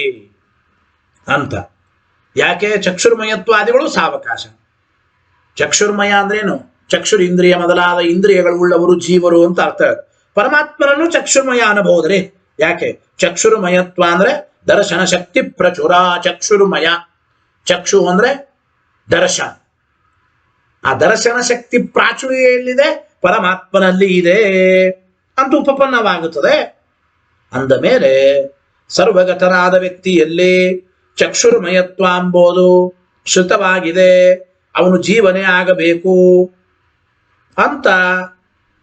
ಅಂತ. ಯಾಕೆ? ಚಕ್ಷುರ್ಮಯತ್ವಾದಿಗಳು ಸಾವಕಾಶ. ಚಕ್ಷುರ್ಮಯ ಅಂದ್ರೇನು? ಚಕ್ಷುರ್ ಇಂದ್ರಿಯ ಮೊದಲಾದ ಇಂದ್ರಿಯಗಳು ಉಳ್ಳವರು ಜೀವರು ಅಂತ ಅರ್ಥ. ಪರಮಾತ್ಮನನ್ನು ಚಕ್ಷುರ್ಮಯ ಅನ್ನಬಹುದ್ರಿ. ಯಾಕೆ? ಚಕ್ಷುರ್ಮಯತ್ವ ಅಂದ್ರೆ ದರ್ಶನ ಶಕ್ತಿ ಪ್ರಚುರ. ಚಕ್ಷುರ್ಮಯ, ಚಕ್ಷು ಅಂದ್ರೆ ದರ್ಶನ. ಆ ದರ್ಶನ ಶಕ್ತಿ ಪ್ರಾಚುರ್ಯ ಎಲ್ಲಿದೆ? ಪರಮಾತ್ಮನಲ್ಲಿ ಇದೆ ಅಂತ ಉಪಪನ್ನವಾಗುತ್ತದೆ. ಅಂದ ಮೇಲೆ ಸರ್ವಗತನಾದ ವ್ಯಕ್ತಿಯಲ್ಲಿ ಚಕ್ಷುರ್ಮಯತ್ವ ಎಂಬುದು ಶ್ರುತವಾಗಿದೆ, ಅವನು ಜೀವನೇ ಆಗಬೇಕು ಅಂತ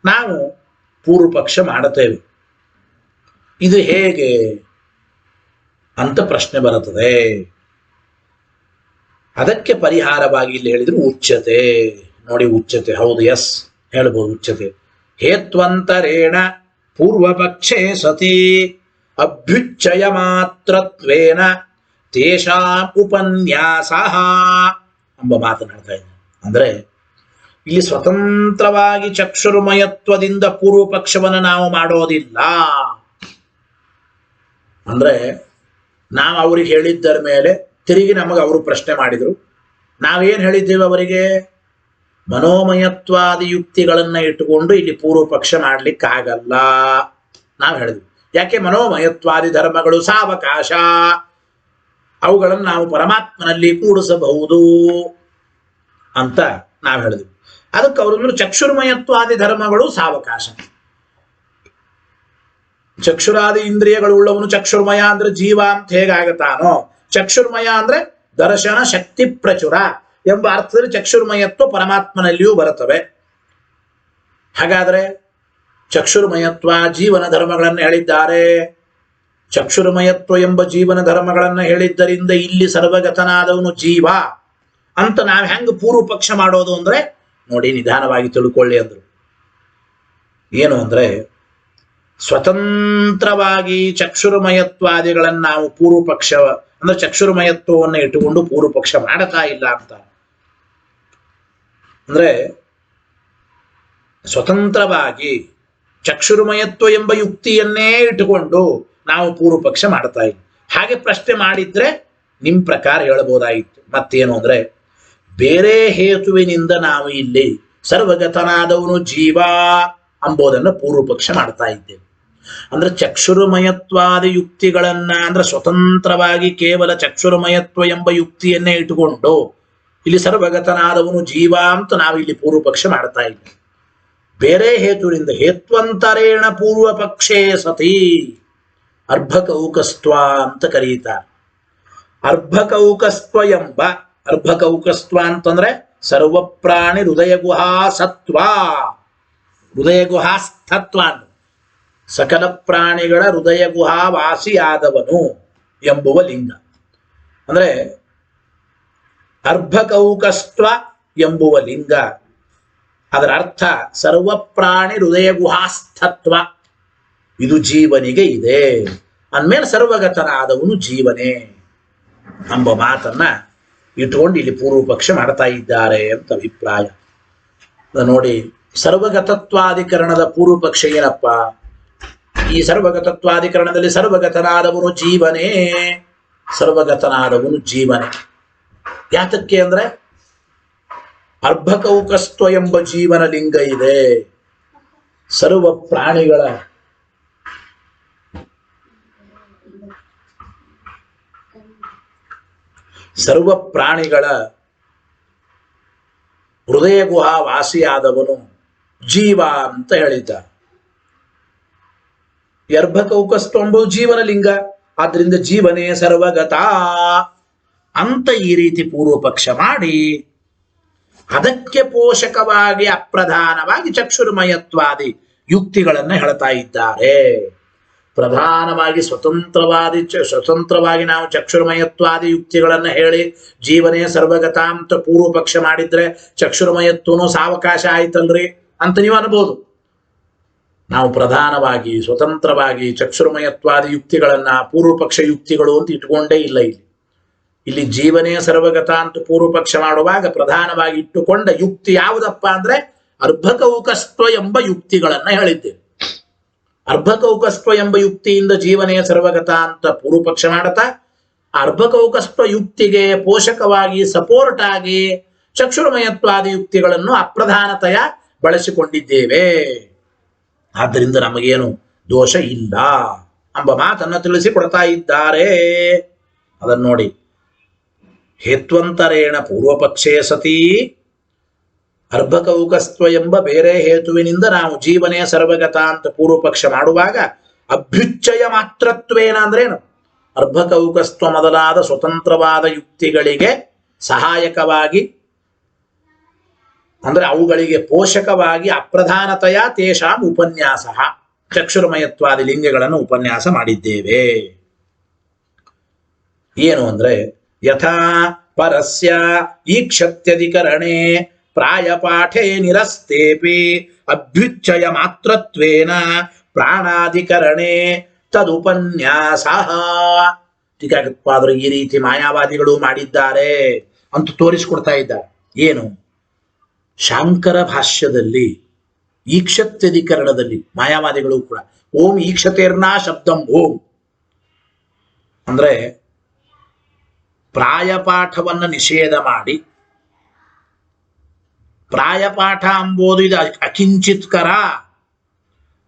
ನಾವು ಪೂರ್ವಪಕ್ಷ ಮಾಡುತ್ತೇವೆ. ಇದು ಹೇಗೆ ಅಂತ ಪ್ರಶ್ನೆ ಬರುತ್ತದೆ. ಅದಕ್ಕೆ ಪರಿಹಾರವಾಗಿ ಇಲ್ಲಿ ಹೇಳಿದ್ರು ಉಚ್ಯತೆ. ನೋಡಿ, ಉಚ್ಯತೆ ಹೌದು, ಎಸ್ ಹೇಳ್ಬೋದು. ಉಚ್ಯತೆ ಹೇತ್ವಂತರೇಣ ಪೂರ್ವಪಕ್ಷೇ ಸತಿ ಅಭ್ಯುಚ್ಚಯ ಮಾತ್ರತ್ವೇನ ತೇಷಾ ಉಪನ್ಯಾಸ ಎಂಬ ಮಾತನಾಡ್ತಾ ಇದ್ದ. ಅಂದ್ರೆ ಇಲ್ಲಿ ಸ್ವತಂತ್ರವಾಗಿ ಚಕ್ಷುರ್ಮಯತ್ವದಿಂದ ಪೂರ್ವಪಕ್ಷವನ್ನು ನಾವು ಮಾಡೋದಿಲ್ಲ. ಅಂದ್ರೆ ನಾವು ಅವ್ರಿಗೆ ಹೇಳಿದ್ದರ ಮೇಲೆ ತಿರುಗಿ ನಮಗೆ ಅವರು ಪ್ರಶ್ನೆ ಮಾಡಿದ್ರು. ನಾವೇನು ಹೇಳಿದ್ದೇವೆ ಅವರಿಗೆ? ಮನೋಮಯತ್ವಾದಿ ಯುಕ್ತಿಗಳನ್ನ ಇಟ್ಟುಕೊಂಡು ಇಲ್ಲಿ ಪೂರ್ವಪಕ್ಷ ಮಾಡ್ಲಿಕ್ಕಾಗಲ್ಲ ನಾವು ಹೇಳಿದ್ವಿ. ಯಾಕೆ? ಮನೋಮಯತ್ವಾದಿ ಧರ್ಮಗಳು ಸಾವಕಾಶ, ಅವುಗಳನ್ನು ನಾವು ಪರಮಾತ್ಮನಲ್ಲಿ ಕೂಡಿಸಬಹುದು ಅಂತ ನಾವು ಹೇಳಿದ್ವಿ. ಅದಕ್ಕೆ ಅವರು ಚಕ್ಷುರ್ಮಯತ್ವಾದಿ ಧರ್ಮಗಳು ಸಾವಕಾಶ. ಚಕ್ಷುರಾದಿ ಇಂದ್ರಿಯಗಳುಳ್ಳವನು ಚಕ್ಷುರ್ಮಯ ಅಂದ್ರೆ ಜೀವ ಅಂತ ಹೇಗಾಗತಾನೋ, ಚಕ್ಷುರ್ಮಯ ಅಂದ್ರೆ ದರ್ಶನ ಶಕ್ತಿ ಪ್ರಚುರ ಎಂಬ ಅರ್ಥದಲ್ಲಿ ಚಕ್ಷುರ್ಮಯತ್ವ ಪರಮಾತ್ಮನಲ್ಲಿಯೂ ಬರುತ್ತವೆ. ಹಾಗಾದ್ರೆ ಚಕ್ಷುರ್ಮಯತ್ವ ಜೀವನ ಧರ್ಮಗಳನ್ನು ಹೇಳಿದ್ದಾರೆ. ಚಕ್ಷುರ್ಮಯತ್ವ ಎಂಬ ಜೀವನ ಧರ್ಮಗಳನ್ನು ಹೇಳಿದ್ದರಿಂದ ಇಲ್ಲಿ ಸರ್ವಗತನಾದವನು ಜೀವ ಅಂತ ನಾವು ಹೆಂಗ ಪೂರ್ವಪಕ್ಷ ಮಾಡೋದು ಅಂದ್ರೆ ನೋಡಿ, ನಿಧಾನವಾಗಿ ತಿಳ್ಕೊಳ್ಳಿ ಅಂದ್ರು. ಏನು ಅಂದ್ರೆ ಸ್ವತಂತ್ರವಾಗಿ ಚಕ್ಷುರ್ಮಯತ್ವಾದಿಗಳನ್ನು ನಾವು ಪೂರ್ವಪಕ್ಷ ಅಂದ್ರೆ ಚಕ್ಷುರ್ಮಯತ್ವವನ್ನು ಇಟ್ಟುಕೊಂಡು ಪೂರ್ವಪಕ್ಷ ಮಾಡತಾ ಇಲ್ಲ ಅಂತ. ಅಂದ್ರೆ ಸ್ವತಂತ್ರವಾಗಿ ಚಕ್ಷುರ್ಮಯತ್ವ ಎಂಬ ಯುಕ್ತಿಯನ್ನೇ ಇಟ್ಟುಕೊಂಡು ನಾವು ಪೂರ್ವಪಕ್ಷ ಮಾಡ್ತಾ ಇಲ್ಲ. ಹಾಗೆ ಪ್ರಶ್ನೆ ಮಾಡಿದ್ರೆ ನಿಮ್ ಪ್ರಕಾರ ಹೇಳಬಹುದಾಗಿತ್ತು. ಮತ್ತೇನು ಅಂದ್ರೆ ಬೇರೆ ಹೇತುವಿನಿಂದ ನಾವು ಇಲ್ಲಿ ಸರ್ವಗತನಾದವನು ಜೀವ ಅಂಬೋದನ್ನು ಪೂರ್ವಪಕ್ಷ ಮಾಡ್ತಾ ಇದ್ದೇವೆ. ಅಂದ್ರೆ ಚಕ್ಷುರ್ಮಯತ್ವಾದಿ ಯುಕ್ತಿಗಳನ್ನ ಅಂದ್ರೆ ಸ್ವತಂತ್ರವಾಗಿ ಕೇವಲ ಚಕ್ಷುರ್ಮಯತ್ವ ಎಂಬ ಯುಕ್ತಿಯನ್ನೇ ಇಟ್ಟುಕೊಂಡು ಇಲ್ಲಿ ಸರ್ವಗತನಾದವನು ಜೀವ ಅಂತ ನಾವು ಇಲ್ಲಿ ಪೂರ್ವಪಕ್ಷ ಮಾಡ್ತಾ ಇದ್ದೇವೆ. ಬೇರೆ ಹೇತುವಿನಿಂದ ಹೇತ್ವಂತರೇಣ ಪೂರ್ವಪಕ್ಷೇ ಸತಿ ಅರ್ಭಕೌಕಸ್ತ್ವ ಅಂತ ಕರೀತಾರೆ. ಅರ್ಭಕೌಕಸ್ತ್ವ ಎಂಬ, ಅರ್ಭಕೌಕಸ್ತ್ವ ಅಂತಂದ್ರೆ ಸರ್ವಪ್ರಾಣಿ ಹೃದಯ ಗುಹಾ ಸತ್ವ, ಹೃದಯ ಗುಹಾಸ್ಥತ್ವ, ಸಕಲ ಪ್ರಾಣಿಗಳ ಹೃದಯ ಗುಹಾ ವಾಸಿಯಾದವನು ಎಂಬುವ ಲಿಂಗ. ಅಂದ್ರೆ ಅರ್ಭಕೌಕಸ್ತ್ವ ಎಂಬುವ ಲಿಂಗ, ಅದರ ಅರ್ಥ ಸರ್ವಪ್ರಾಣಿ ಹೃದಯ ಗುಹಾಸ್ಥತ್ವ, ಇದು ಜೀವನಿಗೆ ಇದೆ ಅಂದ್ಮೇಲೆ ಸರ್ವಗತನಾದವನು ಜೀವನೇ ಎಂಬ ಮಾತನ್ನ ಇಟ್ಕೊಂಡು ಇಲ್ಲಿ ಪೂರ್ವಪಕ್ಷ ಮಾಡ್ತಾ ಇದ್ದಾರೆ ಅಂತ ಅಭಿಪ್ರಾಯ. ನೋಡಿ, ಸರ್ವಗತತ್ವಾಧಿಕರಣದ ಪೂರ್ವಪಕ್ಷ ಏನಪ್ಪ? ಈ ಸರ್ವಗತತ್ವಾಧಿಕರಣದಲ್ಲಿ ಸರ್ವಗತನಾದವನು ಜೀವನೇ, ಸರ್ವಗತನಾದವನು ಜೀವನೇ. ಯಾತಕ್ಕೆ ಅಂದ್ರೆ ಅರ್ಭಕೌಕಸ್ತ್ವ ಎಂಬ ಜೀವನ ಲಿಂಗ ಇದೆ. ಸರ್ವ ಪ್ರಾಣಿಗಳ ಸರ್ವ ಪ್ರಾಣಿಗಳ ಹೃದಯ ಗುಹಾ ವಾಸಿಯಾದವನು ಜೀವ ಅಂತ ಹೇಳಿದ್ದಾರೆ. ಯರ್ಭಕೌಕಸ್ತು ಎಂಬುದು ಜೀವನ ಲಿಂಗ, ಆದ್ರಿಂದ ಜೀವನೇ ಸರ್ವಗತ ಅಂತ ಈ ರೀತಿ ಪೂರ್ವ ಪಕ್ಷ ಮಾಡಿ ಅದಕ್ಕೆ ಪೋಷಕವಾಗಿ ಅಪ್ರಧಾನವಾಗಿ ಚಕ್ಷುರ್ಮಯತ್ವಾದಿ ಯುಕ್ತಿಗಳನ್ನು ಹೇಳ್ತಾ ಇದ್ದಾರೆ. ಪ್ರಧಾನವಾಗಿ ಸ್ವತಂತ್ರವಾಗಿ ನಾವು ಚಕ್ಷುರ್ಮಯತ್ವಾದಿ ಯುಕ್ತಿಗಳನ್ನು ಹೇಳಿ ಜೀವನೇ ಸರ್ವಗತ ಅಂತ ಪೂರ್ವ ಪಕ್ಷ ಮಾಡಿದ್ರೆ ಚಕ್ಷುರ್ಮಯತ್ವನೂ ಸಾವಕಾಶ ಆಯ್ತಲ್ರಿ ಅಂತ ನೀವು ಅನ್ಬೋದು. ನಾವು ಪ್ರಧಾನವಾಗಿ ಸ್ವತಂತ್ರವಾಗಿ ಚಕ್ಷುರ್ಮಯತ್ವಾದಿ ಯುಕ್ತಿಗಳನ್ನ ಪೂರ್ವ ಪಕ್ಷ ಯುಕ್ತಿಗಳು ಅಂತ ಇಟ್ಕೊಂಡೇ ಇಲ್ಲ. ಇಲ್ಲಿ ಜೀವನೇ ಸರ್ವಗತ ಅಂತ ಪೂರ್ವ ಪಕ್ಷ ಮಾಡುವಾಗ ಪ್ರಧಾನವಾಗಿ ಇಟ್ಟುಕೊಂಡ ಯುಕ್ತಿ ಯಾವುದಪ್ಪ ಅಂದ್ರೆ ಅರ್ಭಕೌಕಸ್ತ್ವ ಎಂಬ ಯುಕ್ತಿಗಳನ್ನ ಹೇಳಿದ್ದೇವೆ. ಅರ್ಭಕೌಕಸ್ತ್ವ ಎಂಬ ಯುಕ್ತಿಯಿಂದ ಜೀವನೇ ಸರ್ವಗತ ಅಂತ ಪೂರ್ವ ಪಕ್ಷ ಮಾಡುತ್ತಾ ಅರ್ಭಕೌಕಸ್ತ್ವ ಯುಕ್ತಿಗೆ ಪೋಷಕವಾಗಿ ಸಪೋರ್ಟ್ ಆಗಿ ಚಕ್ಷುರ್ಮಯತ್ವಾದಿ ಯುಕ್ತಿಗಳನ್ನು ಅಪ್ರಧಾನತೆಯ ಬಳಸಿಕೊಂಡಿದ್ದೇವೆ. ಆದ್ದರಿಂದ ನಮಗೇನು ದೋಷ ಇಲ್ಲ ಎಂಬ ಮಾತನ್ನು ತಿಳಿಸಿಕೊಡ್ತಾ ಇದ್ದಾರೆ. ಅದನ್ನು ನೋಡಿ, ಹೇತ್ವಂತರೇಣ ಪೂರ್ವಪಕ್ಷೇ ಸತಿ ಅರ್ಭಕೌಕಸ್ತ್ವ ಎಂಬ ಬೇರೆ ಹೇತುವಿನಿಂದ ನಾವು ಜೀವನೇ ಸರ್ವಗತ ಅಂತ ಪೂರ್ವ ಪಕ್ಷ ಮಾಡುವಾಗ ಅಭ್ಯುಚ್ಚಯ ಮಾತ್ರತ್ವೇನ ಅಂದ್ರೇನು? ಅರ್ಭಕೌಕಸ್ತ್ವ ಮೊದಲಾದ ಸ್ವತಂತ್ರವಾದ ಯುಕ್ತಿಗಳಿಗೆ ಸಹಾಯಕವಾಗಿ ಅಂದ್ರೆ ಅವುಗಳಿಗೆ ಪೋಷಕವಾಗಿ ಅಪ್ರಧಾನತೆಯ ತೇಷಾಂ ಉಪನ್ಯಾಸ ಚಕ್ಷುರ್ಮಯತ್ವಾದಿ ಲಿಂಗಗಳನ್ನು ಉಪನ್ಯಾಸ ಮಾಡಿದ್ದೇವೆ. ಏನು ಅಂದ್ರೆ ಯಥಾ ಪರಸ್ಯ ಈಕ್ಷತ್ಯಧಿಕರಣೆ ಪ್ರಾಯಪಾಠೇ ನಿರಸ್ತೇಪಿ ಅಭ್ಯುಚ್ಚಯ ಮಾತ್ರತ್ವೇನ ಪ್ರಾಣಾಧಿಕರಣೆ ತದುಪನ್ಯಾಸ. ಟೀಕಾಕೃತ್ಪಾದರು ಈ ರೀತಿ ಮಾಯಾವಾದಿಗಳು ಮಾಡಿದ್ದಾರೆ ಅಂತ ತೋರಿಸಿಕೊಡ್ತಾ ಇದ್ದಾರೆ. ಏನು? ಶಾಂಕರ ಭಾಷ್ಯದಲ್ಲಿ ಈಕ್ಷತ್ಯಧಿಕರಣದಲ್ಲಿ ಮಾಯಾವಾದಿಗಳು ಕೂಡ ಓಂ ಈಕ್ಷತೆರ್ನಾ ಶಬ್ದಂ ಓಂ ಅಂದ್ರೆ ಪ್ರಾಯಪಾಠವನ್ನು ನಿಷೇಧ ಮಾಡಿ, ಪ್ರಾಯಪಾಠ ಎಂಬುದು ಇದು ಅಕಿಂಚಿತ್ಕರ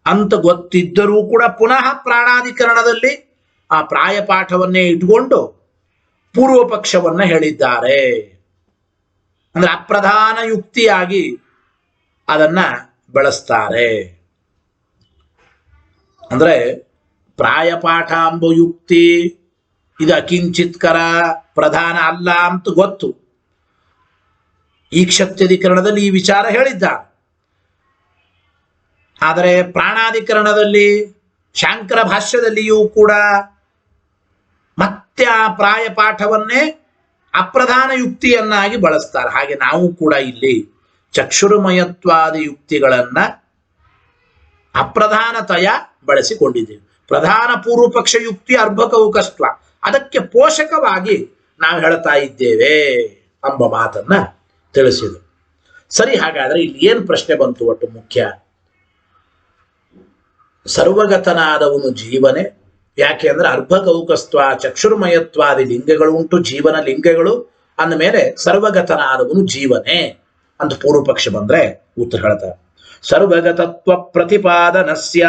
ಅಂತ ಗೊತ್ತಿದ್ದರೂ ಕೂಡ ಪುನಃ ಪ್ರಾಣಾಧಿಕರಣದಲ್ಲಿ ಆ ಪ್ರಾಯಪಾಠವನ್ನೇ ಇಟ್ಕೊಂಡು ಪೂರ್ವ ಪಕ್ಷವನ್ನ ಹೇಳಿದ್ದಾರೆ. ಅಂದ್ರೆ ಅಪ್ರಧಾನ ಯುಕ್ತಿಯಾಗಿ ಅದನ್ನ ಬಳಸ್ತಾರೆ. ಅಂದ್ರೆ ಪ್ರಾಯಪಾಠ ಎಂಬ ಯುಕ್ತಿ ಇದು ಅಕಿಂಚಿತ್ಕರ ಪ್ರಧಾನ ಅಲ್ಲ ಅಂತ ಗೊತ್ತು. ಈಕ್ಷತ್ಯಧಿಕರಣದಲ್ಲಿ ಈ ವಿಚಾರ ಹೇಳಿದ್ದಾರೆ. ಆದರೆ ಪ್ರಾಣಾಧಿಕರಣದಲ್ಲಿ ಶಾಂಕರ ಭಾಷ್ಯದಲ್ಲಿಯೂ ಕೂಡ ಮತ್ತೆ ಆ ಪ್ರಾಯಪಾಠವನ್ನೇ ಅಪ್ರಧಾನ ಯುಕ್ತಿಯನ್ನಾಗಿ ಬಳಸ್ತಾರೆ. ಹಾಗೆ ನಾವು ಕೂಡ ಇಲ್ಲಿ ಚಕ್ಷುರ್ಮಯತ್ವಾದಿ ಯುಕ್ತಿಗಳನ್ನ ಅಪ್ರಧಾನತೆಯ ಬಳಸಿಕೊಂಡಿದ್ದೇವೆ. ಪ್ರಧಾನ ಪೂರ್ವ ಪಕ್ಷ ಯುಕ್ತಿ ಅರ್ಭಕೌಕಸ್ತ್ವ, ಅದಕ್ಕೆ ಪೋಷಕವಾಗಿ ನಾವು ಹೇಳ್ತಾ ಇದ್ದೇವೆ ಎಂಬ ಮಾತನ್ನ ತಿಳಿಸಿದ್ರು. ಸರಿ, ಹಾಗಾದ್ರೆ ಇಲ್ಲಿ ಏನು ಪ್ರಶ್ನೆ ಬಂತು? ಒಟ್ಟು ಮುಖ್ಯ, ಸರ್ವಗತನಾದವನು ಜೀವನೇ. ಯಾಕೆ ಅಂದ್ರೆ ಅರ್ಭಕೌಕಸ್ತ್ವ ಚಕ್ಷುರ್ಮಯತ್ವಾದಿ ಲಿಂಗಗಳು ಉಂಟು, ಜೀವನ ಲಿಂಗಗಳು ಅಂದಮೇಲೆ ಸರ್ವಗತನಾದವನು ಜೀವನೇ ಅಂತ ಪೂರ್ವ ಪಕ್ಷ ಬಂದ್ರೆ ಉತ್ತರ ಹೇಳ್ತಾರೆ. ಸರ್ವಗತತ್ವ ಪ್ರತಿಪಾದನಸ್ಯ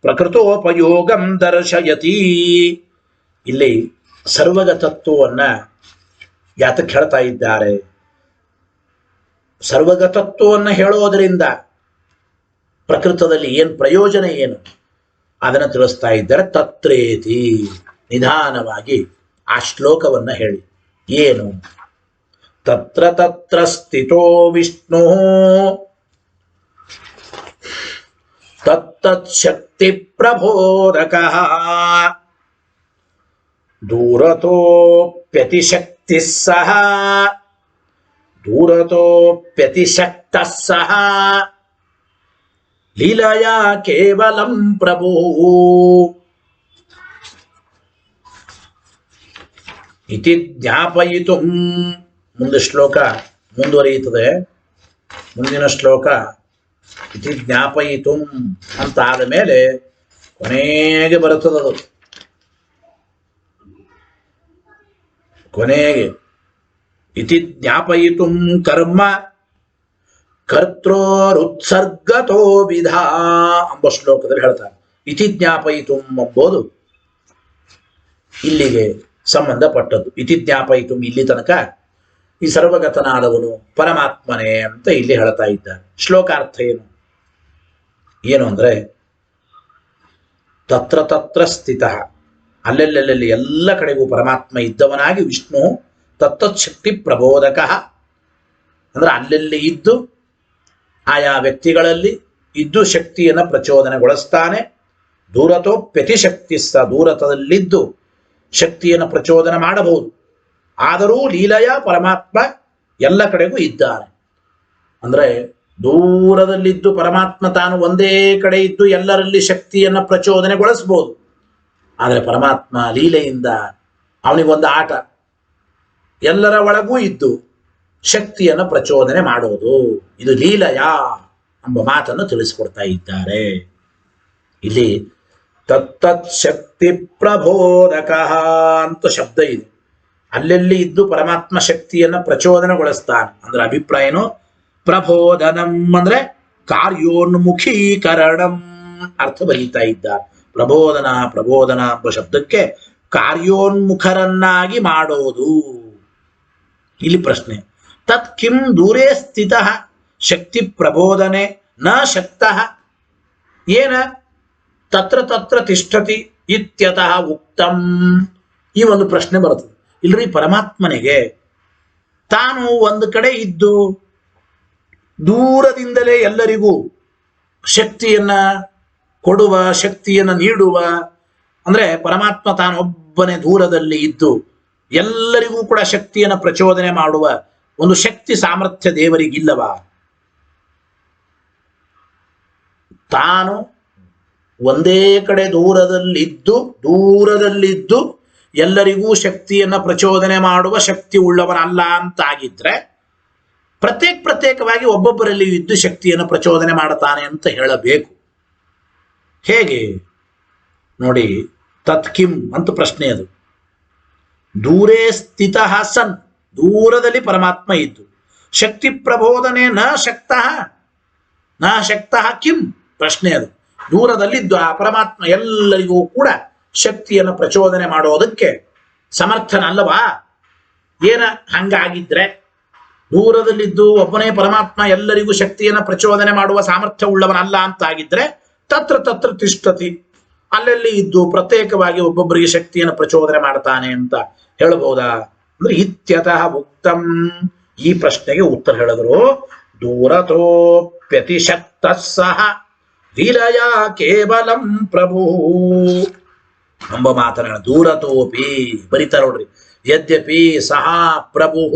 ಪ್ರಕೃತೋಪಯೋಗಂ ದರ್ಶಯತಿ. ಇಲ್ಲಿ ಸರ್ವಗತತ್ವವನ್ನ ಯಾತಕ್ಕೆ ಹೇಳ್ತಾ ಇದ್ದಾರೆ? ಸರ್ವಗತತ್ವವನ್ನು ಹೇಳೋದರಿಂದ ಪ್ರಕೃತದಲ್ಲಿ ಏನು ಪ್ರಯೋಜನ, ಏನು ಅದನ್ನು ತಿಳಿಸ್ತಾ ಇದ್ದಾರೆ. ತತ್ರೇತಿ, ನಿಧಾನವಾಗಿ ಆ ಶ್ಲೋಕವನ್ನ ಹೇಳಿ. ಏನು? ತತ್ರ ತತ್ರ ಸ್ಥಿತೋ ವಿಷ್ಣು ತತ್ತತ್ ಶಕ್ತಿ ಪ್ರಬೋಧಕಃ ದೂರತೋಪ್ಯತಿಶಕ್ತಿ ಸಹ ದೂರತೋಪ್ಯತಿಶಕ್ತಃ ಸಹ ಲೀಲಯಾ ಕೇವಲಂ ಪ್ರಭು. ಇತಿ ಜ್ಞಾಪಯಿತು. ಮುಂದೆ ಶ್ಲೋಕ ಮುಂದುವರಿಯುತ್ತದೆ. ಮುಂದಿನ ಶ್ಲೋಕ ಇತಿ ಜ್ಞಾಪಯಿತು ಅಂತ ಆದ ಮೇಲೆ ಕೊನೆಗೆ ಬರುತ್ತದದು. ಕೊನೆಗೆ ಇತಿ ಜ್ಞಾಪಯಿತು ಕರ್ಮ ಕರ್ತೃರುತ್ಸರ್ಗತೋ ವಿಧ ಎಂಬ ಶ್ಲೋಕದಲ್ಲಿ ಹೇಳ್ತಾರೆ. ಇತಿ ಜ್ಞಾಪಯಿತು ಎಂಬುದು ಇಲ್ಲಿಗೆ ಸಂಬಂಧಪಟ್ಟದ್ದು. ಇತಿ ಜ್ಞಾಪಯಿತು, ಇಲ್ಲಿ ತನಕ ಈ ಸರ್ವಗತನಾದವನು ಪರಮಾತ್ಮನೇ ಅಂತ ಇಲ್ಲಿ ಹೇಳ್ತಾ ಇದ್ದಾರೆ. ಶ್ಲೋಕಾರ್ಥ ಏನು ಅಂದ್ರೆ, ತತ್ರ ತತ್ರ ಸ್ಥಿತ, ಅಲ್ಲೆಲ್ಲೆಲ್ಲಿ ಎಲ್ಲ ಕಡೆಗೂ ಪರಮಾತ್ಮ ಇದ್ದವನಾಗಿ ವಿಷ್ಣು ತತ್ತಚ್ಛಕ್ತಿ ಪ್ರಬೋಧಕ, ಅಂದ್ರೆ ಅಲ್ಲೆಲ್ಲಿ ಇದ್ದು ಆಯಾ ವ್ಯಕ್ತಿಗಳಲ್ಲಿ ಇದ್ದು ಶಕ್ತಿಯನ್ನು ಪ್ರಚೋದನೆಗೊಳಿಸ್ತಾನೆ. ದೂರತೋ ಪ್ರತಿಶಕ್ತಿ ಸ, ದೂರತದಲ್ಲಿದ್ದು ಶಕ್ತಿಯನ್ನು ಪ್ರಚೋದನೆ ಮಾಡಬಹುದು. ಆದರೂ ಲೀಲೆಯ ಪರಮಾತ್ಮ ಎಲ್ಲ ಕಡೆಗೂ ಇದ್ದಾನೆ. ಅಂದ್ರೆ ದೂರದಲ್ಲಿದ್ದು ಪರಮಾತ್ಮ ತಾನು ಒಂದೇ ಕಡೆ ಇದ್ದು ಎಲ್ಲರಲ್ಲಿ ಶಕ್ತಿಯನ್ನು ಪ್ರಚೋದನೆಗೊಳಿಸಬಹುದು. ಆದರೆ ಪರಮಾತ್ಮ ಲೀಲೆಯಿಂದ ಅವನಿಗೊಂದು ಆಟ, ಎಲ್ಲರ ಒಳಗೂ ಇದ್ದು ಶಕ್ತಿಯನ್ನು ಪ್ರಚೋದನೆ ಮಾಡೋದು. ಇದು ಲೀಲೆಯ ಎಂಬ ಮಾತನ್ನು ತಿಳಿಸಿಕೊಡ್ತಾ ಇದ್ದಾರೆ. ಇಲ್ಲಿ ತತ್ತತ್ ಶಕ್ತಿ ಪ್ರಬೋಧಕ ಅಂತ ಶಬ್ದ ಇದೆ. ಅಲ್ಲೆಲ್ಲಿ ಇದ್ದು ಪರಮಾತ್ಮ ಶಕ್ತಿಯನ್ನು ಪ್ರಚೋದನೆಗೊಳಿಸ್ತಾನೆ. ಅಂದ್ರೆ ಅಭಿಪ್ರಾಯನು ಪ್ರಬೋಧನಂ ಅಂದ್ರೆ ಕಾರ್ಯೋನ್ಮುಖೀಕರಣಂ ಅರ್ಥ ಬರೀತಾ ಇದ್ದಾರೆ. ಪ್ರಬೋಧನ ಎಂಬ ಶಬ್ದಕ್ಕೆ ಕಾರ್ಯೋನ್ಮುಖರನ್ನಾಗಿ ಮಾಡೋದು. ಇಲ್ಲಿ ಪ್ರಶ್ನೆ, ತತ್ ಕಿಂ ದೂರೇ ಸ್ಥಿತ ಶಕ್ತಿ ಪ್ರಬೋಧನೆ ನ ಶಕ್ತಃ ಏನ ತತ್ರ ತತ್ರ ತಿಷ್ಠತಿ ಇತ್ಯತಃ ಉಕ್ತಂ. ಈ ಒಂದು ಪ್ರಶ್ನೆ ಬರುತ್ತದೆ. ಇಲ್ರಿ, ಪರಮಾತ್ಮನಿಗೆ ತಾನು ಒಂದು ಕಡೆ ಇದ್ದು ದೂರದಿಂದಲೇ ಎಲ್ಲರಿಗೂ ಶಕ್ತಿಯನ್ನ ಕೊಡುವ, ಶಕ್ತಿಯನ್ನು ನೀಡುವ, ಅಂದ್ರೆ ಪರಮಾತ್ಮ ತಾನೊಬ್ಬನೇ ದೂರದಲ್ಲಿ ಇದ್ದು ಎಲ್ಲರಿಗೂ ಕೂಡ ಶಕ್ತಿಯನ್ನು ಪ್ರಚೋದನೆ ಮಾಡುವ ಒಂದು ಶಕ್ತಿ ಸಾಮರ್ಥ್ಯ ದೇವರಿಗಿಲ್ಲವಾ? ತಾನು ಒಂದೇ ಕಡೆ ದೂರದಲ್ಲಿದ್ದು ಎಲ್ಲರಿಗೂ ಶಕ್ತಿಯನ್ನು ಪ್ರಚೋದನೆ ಮಾಡುವ ಶಕ್ತಿ ಉಳ್ಳವನಲ್ಲ ಅಂತಾಗಿದ್ರೆ ಪ್ರತ್ಯೇಕವಾಗಿ ಒಬ್ಬೊಬ್ಬರಲ್ಲಿ ಇದ್ದು ಶಕ್ತಿಯನ್ನು ಪ್ರಚೋದನೆ ಮಾಡುತ್ತಾನೆ ಅಂತ ಹೇಳಬೇಕು. ಹೇಗೆ ನೋಡಿ, ತತ್ಕಿಂ ಅಂತ ಪ್ರಶ್ನೆ ಅದು. ದೂರೇ ಸ್ಥಿತ ಸನ್, ದೂರದಲ್ಲಿ ಪರಮಾತ್ಮ ಇದ್ದು ಶಕ್ತಿ ಪ್ರಬೋಧನೆ ನ ಶಕ್ತಃ ಕಿಂ, ಪ್ರಶ್ನೆ ಅದು. ದೂರದಲ್ಲಿದ್ದು ಆ ಪರಮಾತ್ಮ ಎಲ್ಲರಿಗೂ ಕೂಡ ಶಕ್ತಿಯನ್ನು ಪ್ರಚೋದನೆ ಮಾಡೋದಕ್ಕೆ ಸಮರ್ಥನಲ್ಲವಾ? ಏನ ಹಂಗಾಗಿದ್ರೆ, ದೂರದಲ್ಲಿದ್ದು ಒಬ್ಬನೇ ಪರಮಾತ್ಮ ಎಲ್ಲರಿಗೂ ಶಕ್ತಿಯನ್ನು ಪ್ರಚೋದನೆ ಮಾಡುವ ಸಾಮರ್ಥ್ಯ ಉಳ್ಳವನಲ್ಲ ಅಂತಾಗಿದ್ರೆ ತತ್ರ ತತ್ರ ತಿಷ್ಠತಿ, ಅಲ್ಲೆಲ್ಲಿ ಇದ್ದು ಪ್ರತ್ಯೇಕವಾಗಿ ಒಬ್ಬೊಬ್ಬರಿಗೆ ಶಕ್ತಿಯನ್ನು ಪ್ರಚೋದನೆ ಮಾಡ್ತಾನೆ ಅಂತ ಹೇಳಬಹುದಾ? ಅಂದ್ರೆ ಇತ್ಯತಃ ಉಕ್ತಂ. ಈ ಪ್ರಶ್ನೆಗೆ ಉತ್ತರ ಹೇಳಿದ್ರು, ದೂರತೋಪ್ಯತಿಶಕ್ತ ಸಹ ವಿಲಯ ಕೇವಲಂ ಪ್ರಭು ಎಂಬ ಮಾತನಾಡ. ದೂರತೋಪಿ ಬರೀತಾರ ನೋಡ್ರಿ, ಯದ್ಯಪಿ ಸಹ ಪ್ರಭು.